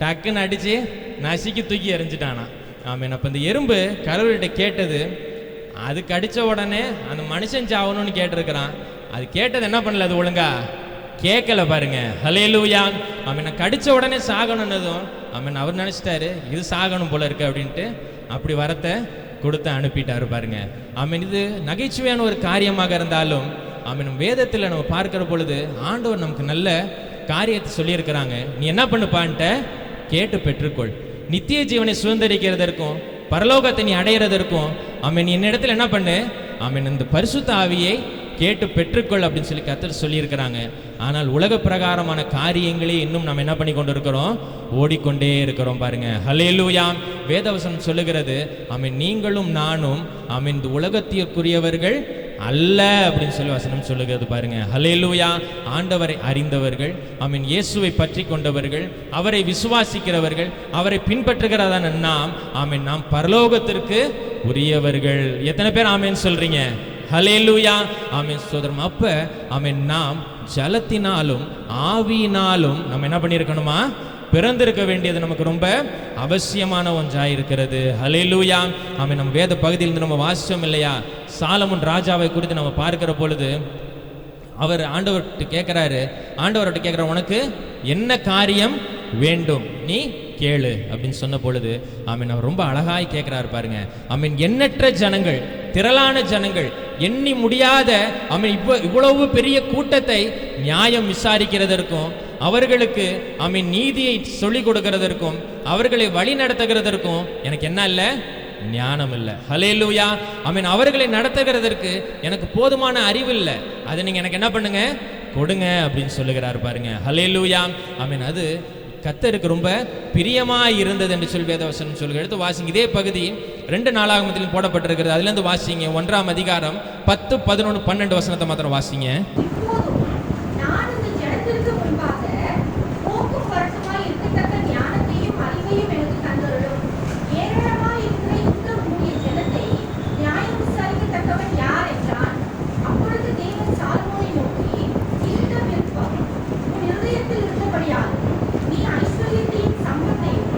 டக்குன்னு அடித்து நசுக்கி தூக்கி எறிஞ்சிட்டானா. ஆமீன். அப்போ இந்த எறும்பு கடவுள்கிட்ட கேட்டது, அதுக்கு அடித்த உடனே அந்த மனுஷன் சாவணும்னு கேட்டிருக்கிறான். அது கேட்டது என்ன பண்ணல, அது ஒழுங்கா கேட்கல பாருங்க. ஹல்லேலூயா. ஆமீன். கடித்த உடனே சாகணுன்னதும் ஆமீன் அவர் நினச்சிட்டாரு இது சாகணும் போல இருக்கு அப்படின்ட்டு அப்படி வரத்தை கொடுத்து அனுப்பிட்டாரு பாருங்க. ஆமீன். இது நகைச்சுவையான ஒரு காரியமாக இருந்தாலும் ஆமீன் வேதத்தில் நம்ம பார்க்கிற பொழுது ஆண்டவர் நமக்கு நல்ல காரியத்தை சொல்லியிருக்கிறாங்க. நீ என்ன பண்ணுப்பான்ட்ட கேட்டு பெற்றுக்கொள். நித்திய ஜீவனை சுதந்திரிக்கிறதற்கும் பரலோகத்தை நீ அடையிறதற்கும் ஆமீன் என்னிடத்தில் என்ன பண்ணு, ஆமீன் இந்த பரிசுத்த ஆவியை கேட்டு பெற்றுக்கொள் அப்படின்னு சொல்லி கர்த்தர் சொல்லியிருக்கிறாங்க. ஆனால் உலக பிரகாரமான காரியங்களே இன்னும் நம்ம என்ன பண்ணி கொண்டு இருக்கிறோம், ஓடிக்கொண்டே இருக்கிறோம் பாருங்க. ஹல்லேலூயா. வேதவசனம் சொல்லுகிறது ஆமீன் நீங்களும் நானும் ஆமீன் இந்த உலகத்திற்குரியவர்கள் அல்ல அப்படின்னு சொல்லி வசனம் சொல்லுகிறது பாருங்க. ஹல்லேலூயா. ஆண்டவரை அறிந்தவர்கள் ஆமீன் இயேசுவை பற்றி கொண்டவர்கள் அவரை விசுவாசிக்கிறவர்கள் அவரை பின்பற்றுகிறதான நாம் ஆமீன் நாம் பரலோகத்திற்கு உரியவர்கள். எத்தனை பேர் ஆமீன் சொல்றீங்க? ஹல்லேலூயா. ஆமீன் சோதரம். அப்ப ஆமீன் நாம் ஜலத்தினாலும் ஆவியினாலும் நம்ம என்ன பண்ணியிருக்கணுமா, பிறந்திருக்க வேண்டியது நமக்கு ரொம்ப அவசியமான ஒன்றாக இருக்கிறது. ஹல்லேலூயா. ஆமீன். நம்ம வேத பகுதியிலிருந்து நம்ம வாசிச்சோம் இல்லையா, சாலமோன் ராஜாவை குறித்து நம்ம பார்க்கிற பொழுது அவர் ஆண்டவர்கிட்ட கேட்கிறாரு, உனக்கு என்ன காரியம் வேண்டும், நீ கேளு அப்படின்னு சொன்ன பொழுது ஆமீன் அவர் ரொம்ப அழகாய் கேட்கிறாரு பாருங்க. ஆமீன் எண்ணற்ற ஜனங்கள், திரளான ஜனங்கள், எண்ணி முடியாத ஆமீன் இவ்வளவு பெரிய கூட்டத்தை நியாயம் விசாரிக்கிறதற்கும் அவர்களுக்கு ஆமீன் நீதியை சொல்லிக் கொடுக்கிறதற்கும் அவர்களை வழி நடத்துகிறதற்கும் எனக்கு என்ன இல்லை, ஞானம் இல்லை. ஹல்லேலூயா. ஆமீன் அவர்களை நடத்துகிறதற்கு எனக்கு போதுமான அறிவு இல்லை, அதை நீங்க எனக்கு என்ன பண்ணுங்க, கொடுங்க அப்படின்னு சொல்லுகிறார் பாருங்க. ஹல்லேலூயா. ஆமீன் அது கர்த்தருக்கு ரொம்ப பிரியமாய் இருந்தது என்று சொல்லி வேதவசனம் சொல்லுங்க. எடுத்து வாசிங்க. இதே பகுதி 2 நாளாகமத்தில் போடப்பட்டிருக்கிறது. அதுல இருந்து வாசிங்க. 1ஆம் அதிகாரம் 10, 11, 12 வசனத்தை மாத்திரம் வாசிங்க. நான் இந்த ஜனத்திற்கு முன்பாக போக்கும் வரட்டுமாய் இருக்கத்தக்க ஞானத்தையும் அறிவையும் எனக்கு தந்தருளும். ஏராளமாய் இருக்கிற இந்த உம்முடைய ஜனத்தை நியாயம் விசாரிக்கத்தக்கவன் யார் என்றான். அப்பொழுது தேவன் சாலமோனை நோக்கி, இந்த விருப்பம் உன் இருதயத்தில் இருந்தபடியாலும் நீ ஐஸ்வர்யத்தையும் சம்பத்தையும்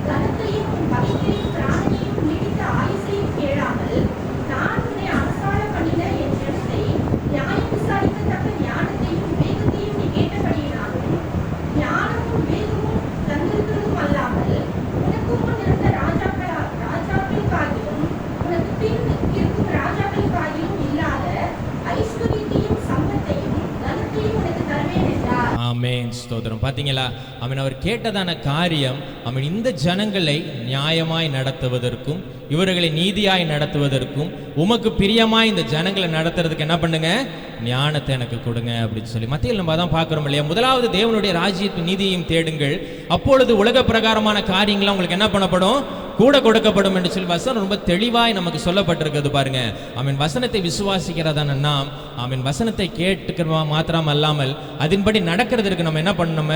கனத்தையும் உன் பகையையும் பிராணனையும் நீடித்த ஆயுசையும் கேளாமல் நான் உன்னை அரசாள பண்ணின என் ஜனத்தை நியாயம் விசாரிக்கத்தக்க ஞானத்தையும் வேகத்தையும் நீ கேட்டபடியினாலும் ஞானமும் வேகமும் தந்திருக்கிறதும் அல்லாமல் உனக்கு முன் இருந்த ராஜாக்களுக்காகிலும் உனக்கு பின் இருக்கும் ராஜாக்களுக்காகிலும் இல்லாத ஐஸ்வர்யத்தையும் சம்பத்தையும் கனத்தையும் உனக்கு தருவேன் என்றார். ஆமென். ஸ்தோத்திரம். பாத்தீங்களா, ஆமீன் அவர் கேட்டதான காரியம் ஆமீன் இந்த ஜனங்களை நியாயமாய் நடத்துவதற்கும் இவர்களை நீதியாய் நடத்துவதற்கும் உமக்கு பிரியமாய் இந்த ஜனங்களை நடத்துறதுக்கு என்ன பண்ணுங்க, ஞானத்தை எனக்கு கொடுங்க அப்படின்னு சொல்லி மத்தியில் நம்ம தான் பார்க்குறோம் இல்லையா. முதலாவது தேவனுடைய ராஜ்யத்தின் நீதியையும் தேடுங்கள், அப்பொழுது உலக பிரகாரமான காரியங்கள்லாம் உங்களுக்கு என்ன பண்ணப்படும், கூட கொடுக்கப்படும் என்று சொல்லி வசனம் ரொம்ப தெளிவாய் நமக்கு சொல்லப்பட்டிருக்கிறது பாருங்க. ஆமீன் வசனத்தை விசுவாசிக்கிறதான நாம் ஆமீன் வசனத்தை கேட்டுக்கிறவா மாத்திரம் அல்லாமல் அதன்படி நடக்கிறதுக்கு நம்ம என்ன பண்ணணும்,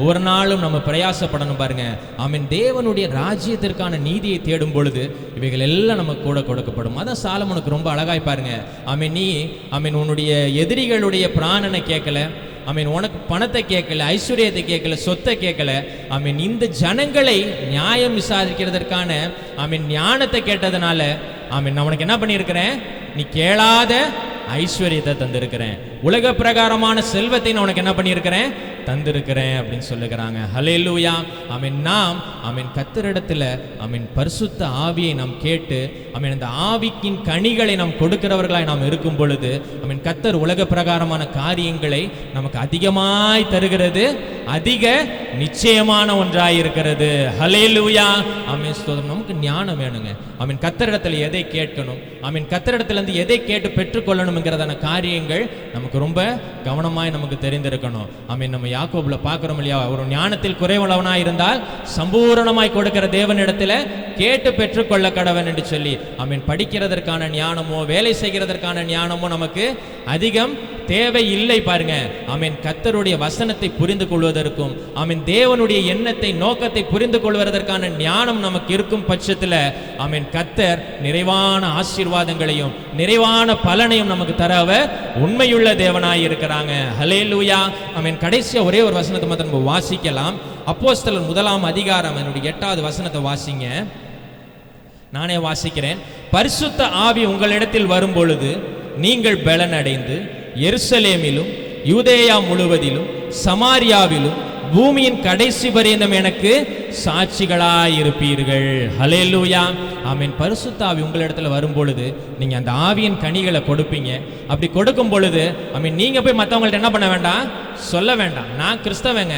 ஒரு நாளும் நம்ம பிரயாசப்படணும் பாருங்க. ஆமீன் தேவனுடைய ராஜ்யத்திற்கான நீதியை தேடும் பொழுது இவைகள் எல்லாம் நமக்கு கூட கொடுக்கப்படும். அதான் சாலமோனுக்கு ரொம்ப அழகாய் பாருங்க. ஆமீன் நீ ஆமீன் உன்னுடைய எதிரிகளுடைய பிராணனை கேட்கல, ஆமீன் உனக்கு பணத்தை கேட்கல, ஐஸ்வர்யத்தை கேட்கல, சொத்தை கேட்கல, ஆமீன் இந்த ஜனங்களை நியாயம் விசாரிக்கிறதற்கான ஆமீன் ஞானத்தை கேட்டதுனால ஆமீன் நான் உனக்கு என்ன பண்ணியிருக்கிறேன், நீ கேளாத ஐஸ்வர்யத்தை தந்திருக்கிறேன், உலக பிரகாரமான செல்வத்தை நான் உனக்கு என்ன பண்ணியிருக்கிறேன், தந்திருக்கிறேன் அப்படின்னு சொல்லுகிறாங்க. ஹல்லேலூயா. ஆமீன் நாம் ஆமீன் கர்த்தரிடத்துல ஆமீன் பரிசுத்த ஆவியை நாம் கேட்டு ஆமீன் அந்த ஆவிக்கின் கனிகளை நாம் கொடுக்கிறவர்களாய் நாம் இருக்கும் பொழுது ஆமீன் கர்த்தர் உலக பிரகாரமான காரியங்களை நமக்கு அதிகமாய் தருகிறது, அதிக நிச்சயமான ஒன்றாய் இருக்கிறது. ஹல்லேலூயா. ஆமீன் ஸ்தோத்திரம். நமக்கு ஞானம் வேணுங்க. ஆமீன் கர்த்தரிடத்துல எதை கேட்கணும், ஆமீன் கர்த்தரிடத்துல இருந்து எதை கேட்டு பெற்றுக்கொள்ளணும்ங்கிறதான காரியங்கள் நமக்கு ரொம்ப கவனமாய் நமக்கு தெரிந்திருக்கணும். ஆமீன் நம்ம யாக்கோபுல பார்க்கிறோம் இல்லையா, ஒரு ஞானத்தில் குறைவுள்ளவனாய் இருந்தால் சம்பூரணமாய் கொடுக்கிற தேவனிடத்துல கேட்டு பெற்றுக்கொள்ள கடவன் என்று சொல்லி ஆமீன் படிக்கிறதற்கான ஞானமோ வேலை செய்கிறதற்கான ஞானமோ நமக்கு அதிகம் தேவை இல்லை பாருங்க. ஆமென். கர்த்தருடைய வசனத்தை புரிந்து கொள்வதற்கும் ஆமென் தேவனுடைய எண்ணத்தை நோக்கத்தை புரிந்து கொள்வதற்கான ஞானம் நமக்கு இருக்கும் பட்சத்தில் ஆமென் கர்த்தர் நிறைவான ஆசீர்வாதங்களையும் நிறைவான பலனையும் நமக்கு தர அவர் உண்மையுள்ள தேவனாய் இருக்கிறாங்க. ஹல்லேலூயா. ஆமென். கடைசியா ஒரே ஒரு வசனத்தை மட்டும் நம்ம வாசிக்கலாம். அப்போஸ்தலர் 1ஆம் அதிகாரம் 8வது வசனத்தை வாசிங்க. நானே வாசிக்கிறேன். பரிசுத்த ஆவி உங்களிடத்தில் வரும் பொழுது நீங்கள் பலன் அடைந்து எருசலேமிலும் யூதேயா முழுவதிலும் சமாரியாவிலும் பூமியின் கடைசி பரியந்தம் எனக்கு சாட்சிகளாயிருப்பீர்கள். ஹல்லேலூயா. ஆமென். பரிசுத்த ஆவி உங்களிடத்துல வரும் பொழுது நீங்க அந்த ஆவியின் கனிகளை கொடுப்பீங்க. அப்படி கொடுக்கும் பொழுது ஆமென் நீங்க போய் மற்றவங்கள்ட்ட என்ன பண்ண வேண்டாம், சொல்ல வேண்டாம் நான் கிறிஸ்தவங்க,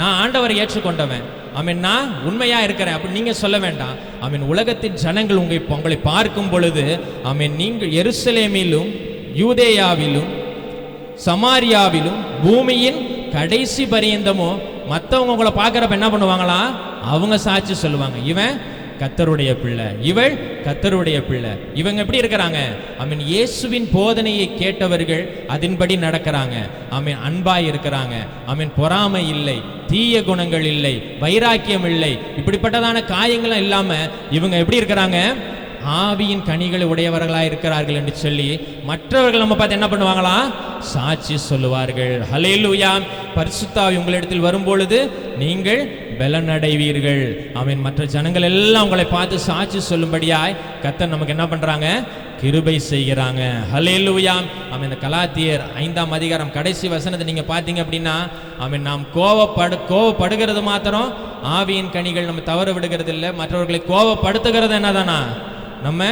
நான் ஆண்டவரை ஏற்றுக்கொண்டவன், ஆமென் நான் உண்மையா இருக்கிறேன் அப்படி நீங்க சொல்ல வேண்டாம். ஆமென். உலகத்தின் ஜனங்கள் உங்களை பார்க்கும் பொழுது ஆமென் நீங்கள் எருசலேமிலும் யூதேயாவிலும் சமாரியாவிலும் பூமியின் கடைசி பரியந்தமோ மற்றவங்க உங்களை பார்க்குறப்ப என்ன பண்ணுவாங்களா, அவங்க சாட்சி சொல்லுவாங்க, இவன் கர்த்தருடைய பிள்ளை, இவள் கர்த்தருடைய பிள்ளை. இவங்க எப்படி இருக்கிறாங்க, ஆமென் இயேசுவின் போதனையை கேட்டவர்கள் அதன்படி நடக்கிறாங்க. ஆமென் அன்பாய் இருக்கிறாங்க. ஆமென் பொறாமை இல்லை, தீய குணங்கள் இல்லை, வைராக்கியம் இல்லை, இப்படிப்பட்டதான காரியங்களும் இல்லாம இவங்க எப்படி இருக்கிறாங்க, ஆவியின் கனிகளை உடையவர்களாக இருக்கிறார்கள் என்று சொல்லி மற்றவர்கள் நம்ம பார்த்து என்ன பண்ணுவாங்களா, சாட்சி சொல்லுவார்கள். ஹல்லேலூயா. பரிசுத்த ஆவி உங்களிடத்தில் வரும்பொழுது நீங்கள் பலன் அடைவீர்கள். ஆமென். மற்ற ஜனங்கள் எல்லாம் உங்களை பார்த்து சாட்சி சொல்லும்படியாய் கர்த்தர் நமக்கு என்ன பண்றாங்க, கிருபை செய்கிறாங்க. ஹல்லேலூயா. ஆமென். இந்த கலாத்தியர் 5ஆம் அதிகாரம் கடைசி வசனத்தை நீங்க பார்த்தீங்க அப்படின்னா ஆமென் நாம் கோவப்படுகிறது மாத்திரம் ஆவியின் கனிகள் நம்ம தவற விடுகிறது இல்லை, மற்றவர்களை கோவப்படுத்துகிறது என்னதானா நம்ம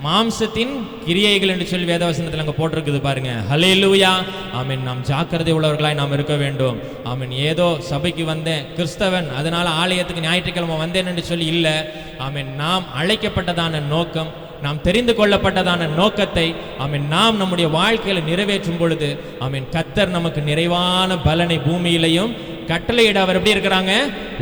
மாம்சத்தின் கிரியைகள் என்று சொல்லி வேதவசனத்தில் அங்கே போட்டிருக்குது பாருங்க. ஹல்லேலூயா. ஆமென். நாம் ஜாக்கிரதை உள்ளவர்களாய் நாம் இருக்க வேண்டும். ஆமென். ஏதோ சபைக்கு வந்தேன் கிறிஸ்தவன் அதனால ஆலயத்துக்கு ஞாயிற்றுக்கிழமை வந்தேன் என்று சொல்லி இல்லை. ஆமென். நாம் அழைக்கப்பட்டதான நோக்கம், நாம் தெரிந்து கொள்ளப்பட்டதான நோக்கத்தை ஆமென் நாம் நம்முடைய வாழ்க்கையில் நிறைவேற்றும் பொழுது ஆமென் கர்த்தர் நமக்கு நிறைவான பலனை பூமியிலையும் கட்டளையிட அவர் எப்படி இருக்கிறாங்க,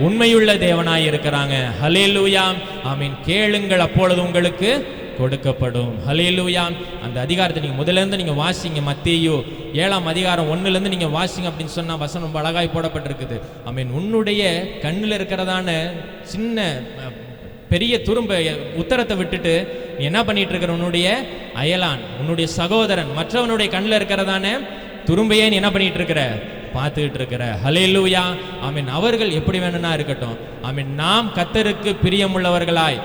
உண்மையுள்ள தேவனாய் இருக்கிறாங்க. ஹல்லேலூயா. ஆமென். கேளுங்கள் அப்பொழுது உங்களுக்கு கொடுக்கப்படும். ஹல்லேலூயா. அந்த அதிகாரத்தை நீங்க முதல்ல இருந்து நீங்க வாசிங்க. மத்தேயு 7ஆம் அதிகாரம் 1லேருந்து நீங்க வாசிங்க அப்படின்னு சொன்னா வசனம் ரொம்ப அழகாய் போடப்பட்டிருக்குது. ஆமென். உன்னுடைய கண்ணில் இருக்கிறதான சின்ன பெரிய துரும்ப உத்தரத்தை விட்டுட்டு நீ என்ன பண்ணிட்டு இருக்கிற, உன்னுடைய அயலான் உன்னுடைய சகோதரன் மற்றவனுடைய கண்ணில் இருக்கிறதான துரும்பையே நீ என்ன பண்ணிட்டு இருக்கிற, பார்த்துக்கிட்டு இருக்கிற. ஹல்லேலூயா. ஆமென். அவர்கள் எப்படி வேணும்னா இருக்கட்டும். ஆமென். நாம் கர்த்தருக்கு பிரியமுள்ளவர்களாய்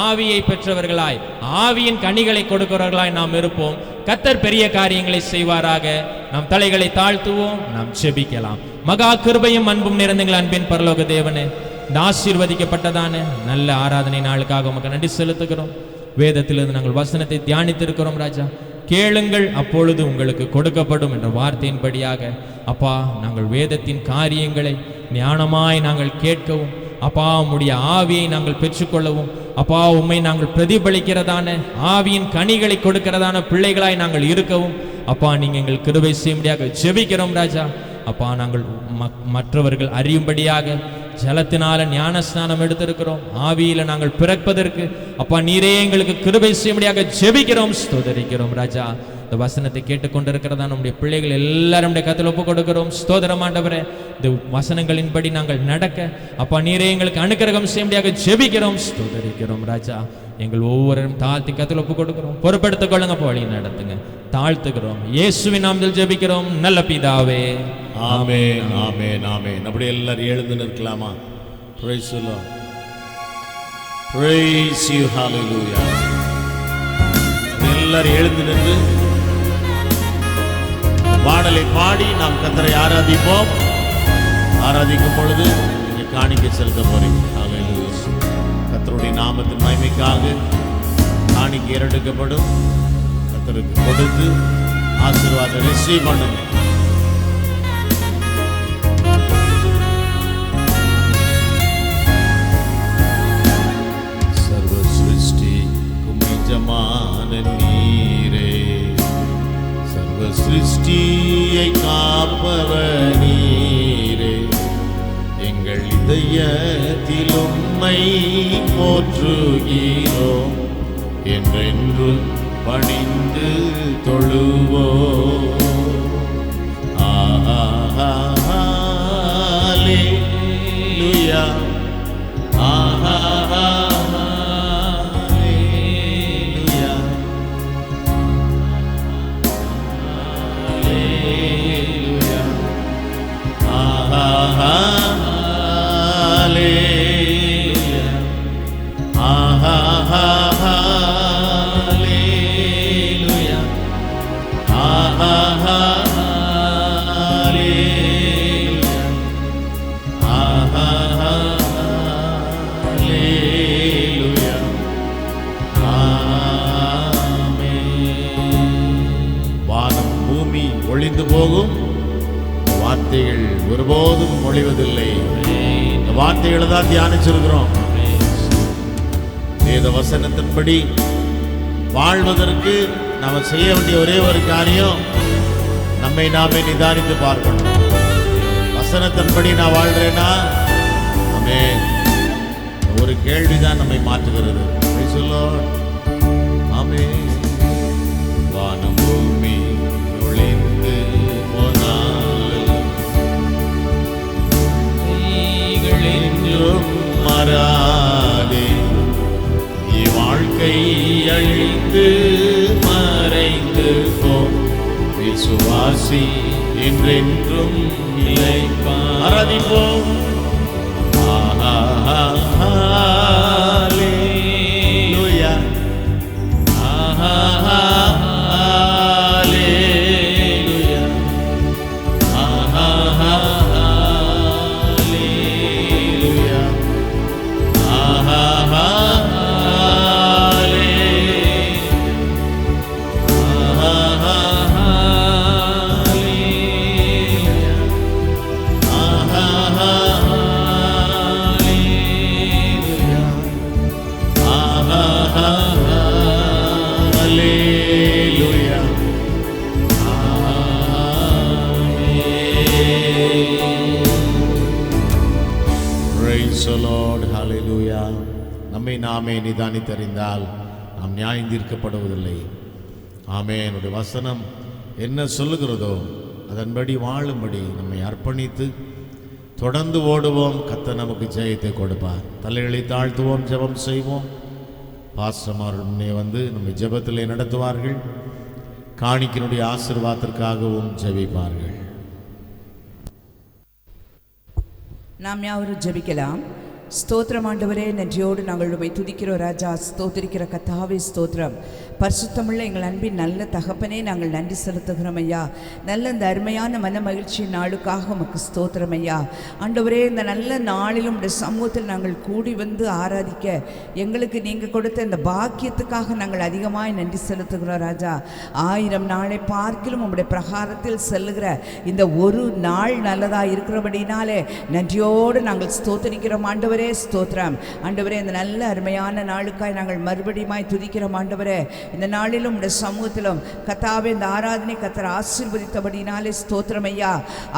ஆவியை பெற்றவர்களாய் ஆவியின் கனிகளை கொடுக்கிறவர்களாய் நாம் இருப்போம். கர்த்தர் பெரிய காரியங்களை செய்வாராக. நாம் தலைகளை தாழ்த்துவோம், நாம் ஜெபிக்கலாம். மகா கிருபையும் அன்பும் நிறைந்தங்கள் அன்பின் பரலோக தேவனே, இந்த ஆசீர்வதிக்கப்பட்டதான நல்ல ஆராதனை நாளுக்காக உமக்கு நன்றி செலுத்துகிறோம். வேதத்திலிருந்து நாங்கள் வசனத்தை தியானித்திருக்கிறோம் ராஜா. கேளுங்கள் அப்பொழுது உங்களுக்கு கொடுக்கப்படும் என்ற வார்த்தையின்படியாக அப்பா நாங்கள் வேதத்தின் காரியங்களை ஞானமாய் நாங்கள் கேட்கவும் அப்பா உம்முடைய ஆவியை நாங்கள் பெற்றுக்கொள்ளவும் அப்பா உம்மை நாங்கள் பிரதிபலிக்கிறதான ஆவியின் கனிகளை கொடுக்கிறதான பிள்ளைகளாய் நாங்கள் இருக்கவும் அப்பா நீங்க எங்கள் கிருபை செய்யும்படியாக ஜெபிக்கிறோம் ராஜா. அப்பா நாங்கள் மற்றவர்கள் அறியும்படியாக ஜலத்தினால ஞான ஸ்நானம் எடுத்திருக்கிறோம். ஆவியில நாங்கள் பிறப்பதற்கு அப்பா நீரே எங்களுக்கு கிருபை செய்யும்படியாக ஜெபிக்கிறோம், ஸ்தோதரிக்கிறோம் ராஜா. இந்த வசனத்தை கேட்டுக்கொண்டிருக்கிறதா நம்முடைய பிள்ளைகள் எல்லாரும் கருத்தில் ஒப்பு கொடுக்கிறோம். ஸ்தோத்திரம் ஆண்டவரே. இந்த வசனங்களின்படி நாங்கள் நடக்க அப்பா நீரே எங்களுக்கு அனுக்கிரகம் செய்யும்படியாக ஜெபிக்கிறோம், ஸ்தோதரிக்கிறோம் ராஜா. எங்கள் ஒவ்வொருவரும் தாழ்த்தி கருத்தில் ஒப்பு கொடுக்கிறோம். பொறுப்படுத்திக் கொள்ளுங்க, வழி நடத்துங்க. தாழ்த்துகிறோம், இயேசுவின் நாமத்தில் ஜெபிக்கிறோம் நல்ல பிதாவே. ஆமென், ஆமென், ஆமென். அப்படியே எல்லாரும் எழுந்து நிற்கலாமா? Praise the Lord. Praise you, hallelujah. எல்லாரும் எழுந்து நின்று பாடலை பாடி நாம் கர்த்தரை ஆராதிப்போம். ஆராதிக்கும் பொழுது நீங்க காணிக்கை செலுத்த போறீங்க. ஹல்லேலூயா. கர்த்தருடைய நாமத்தின் மகிமைக்காக காணிக்கை ஏறெடுக்கப்படும். கர்த்தருக்கு கொடுத்து ஆசீர்வாதம் ரிசீவ் பண்ணுங்க. சர்வ சிருஷ்டிக்கும் எஜமான நீரே, சர்வ சிருஷ்டியை காப்பவர் நீரே, எங்கள் இதயத்தில் உம்மை போற்றுகிறோம், என்றென்றும் பணிந்து தொழுவோம். Hallelujah. Hallelujah. Hallelujah. Hallelujah. Hallelujah. Hallelujah. வானம் பூமி ஒளிந்து போகும், வார்த்தைகள் ஒருபோதும் ஒளிவதில்லை. இந்த வார்த்தைகளை தான் தியானிச்சிருக்கிறோம். வேத வசனத்தின்படி வாழ்வதற்கு நாம செய்ய வேண்டிய ஒரே ஒரு காரியம், நம்மை நாமே நிதானித்து பார்க்கணும். வசனத்தின்படி நான் வாழ்றேன்னா ஆமென். ஒரு கேள்விதான் நம்மை மாற்றுகிறது. Praise the Lord. ஆமென். வானம் பூமி ஒளிந்து போனாலும் என்றும் மாறாதே, வாழ்க்கை அழிந்து மறைந்து போம், விசுவாசி என்றென்றும் நிலைப்பார். ஆராதிப்போம். Hallelujah. Hallelujah. Hallelujah. Praise the Lord. Hallelujah. நம்மை நாமே நிதானித்தறிந்தால் நாம் நியாயம் தீர்க்கப்படுவதில்லை. ஆமென். என்னுடைய வசனம் என்ன சொல்லுகிறதோ அதன்படி வாழும்படி நம்மை அர்ப்பணித்து தொடர்ந்து ஓடுவோம். கர்த்தர் நமக்கு ஜெயத்தை கொடுப்பார். தலைகளை தாழ்த்துவோம், ஜெபம் செய்வோம். பாஸ்டர்மார் முன்னே வந்து நம்மை ஜெபத்திலே நடத்துவார்கள். காணிக்கினுடைய ஆசீர்வாதத்திற்காகவும் ஜெபிப்பார்கள். நாம் யாவரும் ஜெபிக்கலாம். ஸ்தோத்திரம் ஆண்டவரே, நன்றியோடு நாங்கள் உம்மை துதிக்கிறோம் ராஜா. ஸ்தோத்திரிக்கிற கர்த்தாவே ஸ்தோத்திரம். பரிசுத்தமுள்ள எங்கள் அன்பின் நல்ல தகப்பனே, நாங்கள் நன்றி செலுத்துகிறோம் ஐயா. நல்ல இந்த அருமையான மன மகிழ்ச்சி நாளுக்காக உமக்கு ஸ்தோத்திரம் ஐயா. ஆண்டவரே, இந்த நல்ல நாளிலும் உடைய சமூகத்தில் நாங்கள் கூடி வந்து ஆராதிக்க எங்களுக்கு நீங்கள் கொடுத்த இந்த பாக்கியத்துக்காக நாங்கள் அதிகமாய் நன்றி செலுத்துகிறோம் ராஜா. 1000 நாளை பார்க்கிலும் உம்முடைய பிரகாரத்தில் செல்லுகிற இந்த ஒரு நாள் நல்லதாக இருக்கிறபடினாலே நன்றியோடு நாங்கள் ஸ்தோத்திரிக்கிறோம் ஆண்டவரே. ஸ்தோத்திரம் ஆண்டவரே. இந்த நல்ல அருமையான நாளுக்காய் நாங்கள் மறுபடியுமாய் துதிக்கிறோம் ஆண்டவரே. இந்த நாளிலும் உடைய சமூகத்திலும் கர்த்தாவே இந்த ஆராதனை கர்த்தர் ஆசீர்வதித்தபடினாலே ஸ்தோத்திரம் ஐயா.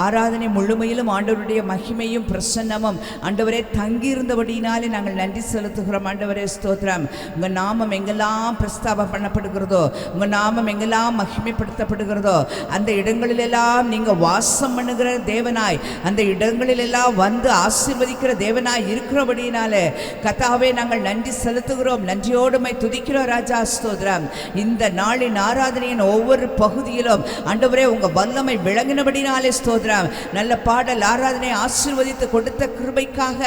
ஆராதனை முழுமையிலும் ஆண்டவருடைய மகிமையும் பிரசன்னமும் ஆண்டவரே தங்கியிருந்தபடினாலே நாங்கள் நன்றி செலுத்துகிறோம் ஆண்டவரே. ஸ்தோத்திரம். உங்கள் நாமம் எங்கெல்லாம் பிரஸ்தாபம் பண்ணப்படுகிறதோ, உங்கள் நாமம் எங்கெல்லாம் மகிமைப்படுத்தப்படுகிறதோ அந்த இடங்களிலெல்லாம் நீங்கள் வாசம் பண்ணுகிற தேவனாய், அந்த இடங்களிலெல்லாம் வந்து ஆசீர்வதிக்கிற தேவனாய் இருக்கிறபடினாலே கர்த்தாவே நாங்கள் நன்றி செலுத்துகிறோம். நன்றியோடுமை துதிக்கிறோம் ராஜா. ஸ்தோத்திரம். இந்த நாளின் ஆராதனையின் ஒவ்வொரு பகுதியிலும் ஆண்டவரே உங்க வல்லமை விளங்கினபடினாலே ஸ்தோத்திரம். நல்ல பாடல் ஆராதனை ஆசீர்வதித்து கொடுத்த கிருபைக்காக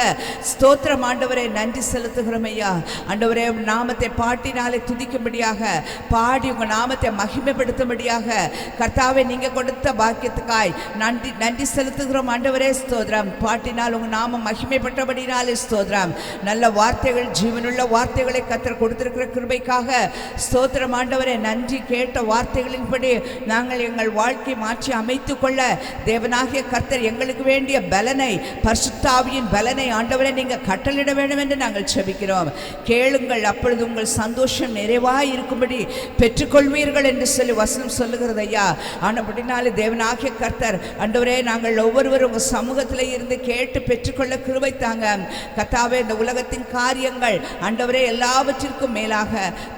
ஸ்தோத்திரம் ஆண்டவரே. நன்றி செலுத்துகிறோம் ஐயா. ஆண்டவரே நாமத்தை பாட்டினாலே துதிக்கும்படியாக, பாடி உங்க நாமத்தை மகிமைப்படுத்தும்படியாக கர்த்தாவே நீங்க கொடுத்த பாக்கியத்துக்காய் நன்றி செலுத்துகிறோம் ஆண்டவரே. ஸ்தோத்திரம். பாட்டினால் உங்க நாமம் மகிமைப்பட்டபடினாலே ஸ்தோத்திரம். நல்ல வார்த்தைகள், ஜீவனுள்ள வார்த்தைகளை கர்த்தர் கொடுத்திருக்கிற கிருபைக்காக ஸ்தோத்திரம் ஆண்டவரே. நன்றி. கேட்ட வார்த்தைகளின்படி நாங்கள் எங்கள் வாழ்க்கை மாற்றி அமைத்துக் கொள்ள தேவனாகிய கர்த்தர் எங்களுக்கு வேண்டிய பலனை, பரிசுத்த ஆவியின் பலனை ஆண்டவரே நீங்க கட்டளிட வேண்டும் என்று நாங்கள் செபிக்கிறோம். கேளுங்கள், அப்பொழுது உங்கள் சந்தோஷம் நிறைவாய் இருக்கும்படி பெற்றுக்கொள்வீர்கள் என்று சொல்லி வசனம் சொல்லுகிறது ஐயா. ஆனபடினாலே தேவனாகிய கர்த்தர் ஆண்டவரே நாங்கள் ஒவ்வொருவரும் உங்க சமூகத்தில் இருந்து கேட்டு பெற்றுக்கொள்ள கிருபை தாங்க. கர்த்தாவே இந்த உலகத்தின் காரியங்கள் ஆண்டவரே எல்லாவற்றிற்கும் மேலாக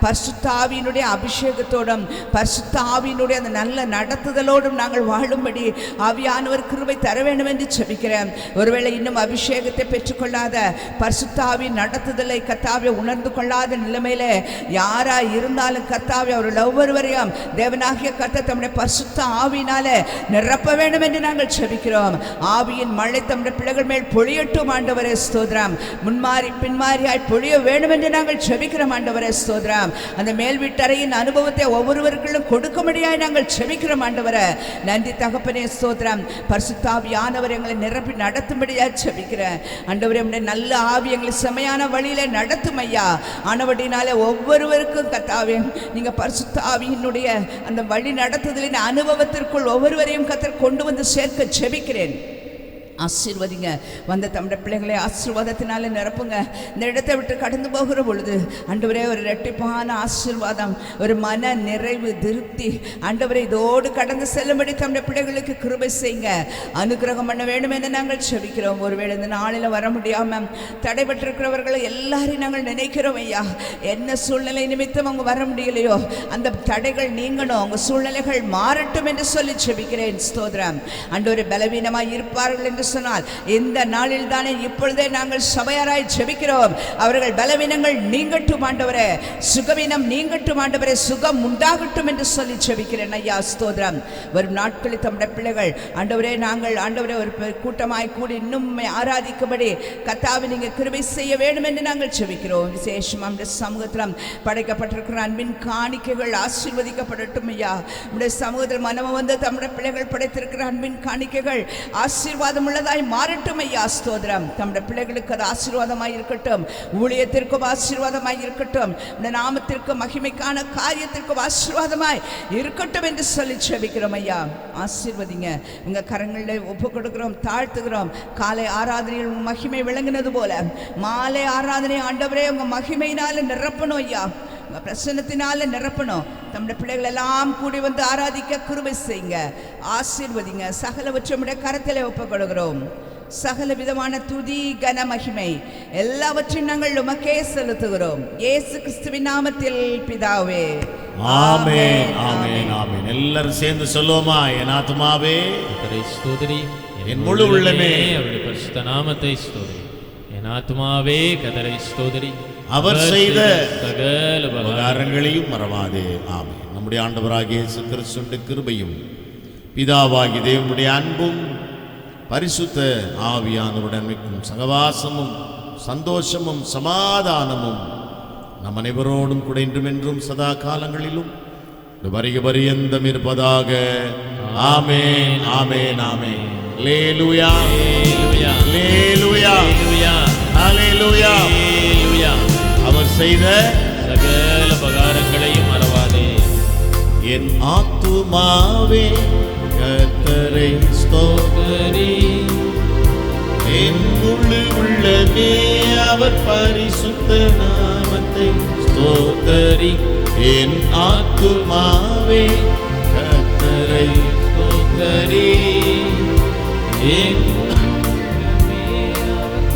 பரிசுத்த ஆவியினுடைய அபிஷேகத்தோடும் பரிசுத்த ஆவியினுடைய அந்த நல்ல நடத்துதலோடும் நாங்கள் வாழும்படி ஆவியானவர் கிருபை தர வேண்டும் என்று ஜெபிக்கிறேன். ஒருவேளை இன்னும் அபிஷேகத்தை பெற்றுக்கொள்ளாத பரிசுத்த ஆவியின் நடத்துதலை கர்த்தாவே உணர்ந்து கொள்ளாத நிலைமையிலே யாராய் இருந்தாலும் கர்த்தாவே அவர்கள் ஒவ்வொருவரையும் தேவனாகிய கர்த்தர் தம்முடைய பரிசுத்த ஆவியினாலே நிரப்ப வேண்டும் என்று நாங்கள் ஜெபிக்கிறோம். ஆவியின் மழை தம்முடைய பிள்ளைகள் மேல் பொழியட்டும் ஆண்டவரே ஸ்தோத்திரம். முன்மாறி பின்மாறியாய் பொழிய வேண்டும் என்று நாங்கள் ஜெபிக்கிறோம் ஆண்டவரே ஸ்தோத்திரம். அந்த மேல் வீட்டறையின் அனுபவத்தை ஒவ்வொருவர்களும் கொடுக்கும்படியாய் நாங்கள் ஜெபிக்கிறோம் ஆண்டவரே. நன்றி தகப்பனே ஸ்தோத்திரம். பரிசுத்த ஆவியானவர் எங்களை நிரப்பி நடத்தும்படியாய் ஜெபிக்கிறேன் ஆண்டவரே. உம்முடைய நல்ல ஆவி எங்களை செமையான வழியிலே நடத்தும் ஐயா. ஆனவடினாலே ஒவ்வொருவருக்கும் கர்த்தாவே நீங்க பரிசுத்த ஆவியினுடைய அந்த வழி நடத்துதலின் அனுபவத்திற்குள் ஒவ்வொருவரையும் கர்த்தர் கொண்டு வந்து சேர்க்க ஜெபிக்கிறேன். ஆசீர்வதிங்க. வந்த தம்முடைய பிள்ளைகளை ஆசீர்வாதத்தினால நிரப்புங்க. இந்த இடத்தை விட்டு கடந்து போகிற பொழுது ஆண்டவரே ஒரு இரட்டிப்பான ஆசீர்வாதம், ஒரு மன நிறைவு, திருப்தி ஆண்டவரே இதோடு கடந்து செல்லும்படி தம்முடைய பிள்ளைகளுக்கு கிருபை செய்யுங்க. அனுக்கிரகம் பண்ண வேண்டும் என்று நாங்கள் ஜெபிக்கிறோம். ஒருவேளை இந்த நாளில் வர முடியாமல் தடைபட்டிருக்கிறவர்களை எல்லாரையும் நாங்கள் நினைக்கிறோம் ஐயா. என்ன சூழ்நிலை நிமித்தம் அவங்க வர முடியலையோ அந்த தடைகள் நீங்கணும், அவங்க சூழ்நிலைகள் மாறட்டும் என்று சொல்லி ஜெபிக்கிறேன். ஸ்தோத்திரம். ஆண்டவரே பலவீனமாய் இருப்பார்கள் என்று சொன்னால் இந்த நாளில் தானே இப்பொழுதே நாங்கள் சபையாராய் ஜெபிக்கிறோம். அவர்கள் பலவீனங்கள் நீங்கட்டும் ஆண்டவரே, சுகவீனம் நீங்கட்டும் ஆண்டவரே, சுகம் உண்டாகட்டும் என்று சொல்லி ஜெபிக்கிறேன் ஐயா. ஸ்தோத்திரம். வரும் நாட்களில் தம்முடைய பிள்ளைகள் ஆண்டவரே நாங்கள் ஆண்டவரே ஒரு கூட்டமாய் கூடி இன்னும் ஆராதிக்கும்படி கர்த்தாவே நீங்க கிருபை செய்ய வேண்டும் என்று நாங்கள் ஜெபிக்கிறோம். விசேஷமாக நம்முடைய சமூகத்தில் படைக்கப்பட்டிருக்கிற அன்பின் காணிக்கைகள் ஆசீர்வதிக்கப்படட்டும் ஐயா. நம்முடைய சமூகத்தில் மனம வந்து தம்முடைய பிள்ளைகள் படைத்திருக்கிற அன்பின் காணிக்கைகள் ஆசீர்வாதம் உள்ளதாய் மாறட்டும் ஐயா. ஸ்தோத்திரம். நம்முடைய பிள்ளைகளுக்கு அது ஆசீர்வாதமாய் இருக்கட்டும், ஊழியத்திற்கும் ஆசீர்வாதமாய் இருக்கட்டும், இந்த நாமத்திற்கும் மகிமைக்கான காரியத்திற்கும் ஆசீர்வாதமாய் இருக்கட்டும் என்று சொல்லி ஜெபிக்கிறோம் ஐயா. ஆசீர்வதிங்க. உங்க கரங்களில் ஒப்பு கொடுக்கிறோம், தாழ்த்துகிறோம். காலை ஆராதனையில் உங்க மகிமை விளங்கினது போல மாலை ஆராதனை ஆண்டவரே உங்க மகிமையினால நிரப்பணும் ஐயா, உங்க பிரசன்னத்தினால நிரப்பணும். நம்முடைய பிள்ளைகள் எல்லாம் கூடி வந்து ஆராதிக்க கிருபை செய்யுங்க. ஆசீர்வதிங்க. சகலவற்றை கரத்திலே ஒப்பு கொடுக்கிறோம். சகல விதமான துதி கன மகிமை எல்லாவற்றையும் நாங்கள் உமக்கே செலுத்துகிறோம். இயேசு கிறிஸ்துவின் நாமத்தில் பிதாவே, ஆமென், ஆமென், ஆமென். எல்லாரும் சேர்ந்து சொல்லுவோமா? என் ஆத்துமாவே கர்த்தரை ஸ்தோத்திரி, என் முழு உள்ளமே அவருடைய பரிசுத்த நாமத்தை ஸ்தோத்திரி. என் ஆத்துமாவே கர்த்தரை ஸ்தோத்திரி, அவர் செய்த சகல உபகாரங்களையும் மறவாதே. ஆமென். நம்முடைய ஆண்டவராகிய இயேசு கிறிஸ்துவின் கிருபையும் பிதாவாகிய தேவனுடைய அன்பும் பரிசுத்த ஆவியானவருடன் மிக்கும் சகவாசமும் சந்தோஷமும் சமாதானமும் நம் அனைவரோடும் கூட இன்றும் என்றும் சதா காலங்களிலும் வருக பரியந்தம் இருப்பதாக. ஆமென், ஆமென், ஆமென். அல்லேலூயா, அல்லேலூயா, அல்லேலூயா, அல்லேலூயா, அல்லேலூயா. அல்லேலூயா. அவர் செய்த சகல உபகாரங்களையும் மறவாதே. என் ஆத்துமாவே கர்த்தரை ஸ்தோத்திரி, என் முழு உள்ளமே அவர் பரிசுத்த நாமத்தை ஸ்தோத்திரி. என் ஆத்துமாவே கர்த்தரை ஸ்தோத்திரி, என்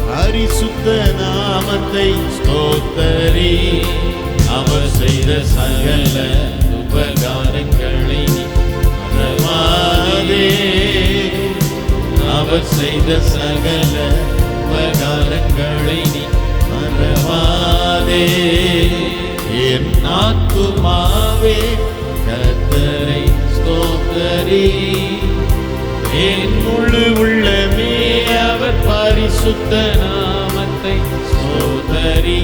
பரிசுத்த நாமத்தை ஸ்தோத்திரி. அவர் செய்த சகல உபகாரங்களை மறவாதே. அவர் செய்த சகல உபகாரங்களை மறவாதே. என் ஆத்துமாவே கர்த்தரை ஸ்தோத்திரி, என் முழு உள்ளமே அவர் பரிசுத்த நாமத்தை ஸ்தோத்திரி.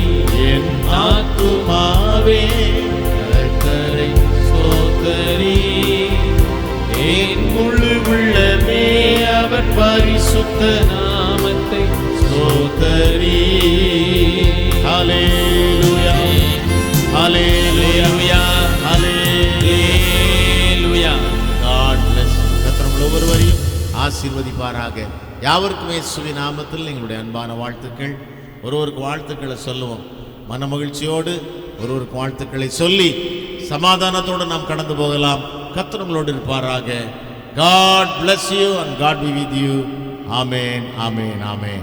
என் ஆத்துமாவே கர்த்தரை ஸ்தோத்திரி, என் முழு உள்ளமே அவர் பரிசுத்த நாமத்தை ஸ்தோத்திரி. ஹல்லேலூயா, ஹல்லேலூயா, ஹல்லேலூயா. God bless. கர்த்தர் ஒவ்வொருவரையும் ஆசீர்வதிப்பாராக. யாவருக்கும் இயேசுவின் நாமத்தில் எங்களுடைய அன்பான வாழ்த்துக்கள். ஒருவருக்கு வாழ்த்துக்களை சொல்லுவோம். மன மகிழ்ச்சியோடு ஒருவருக்கு வாழ்த்துக்களை சொல்லி சமாதானத்தோடு நாம் கடந்து போகலாம். கர்த்தர் உங்களோடு இருப்பாராக. God bless you and God be with you. Amen, amen, amen.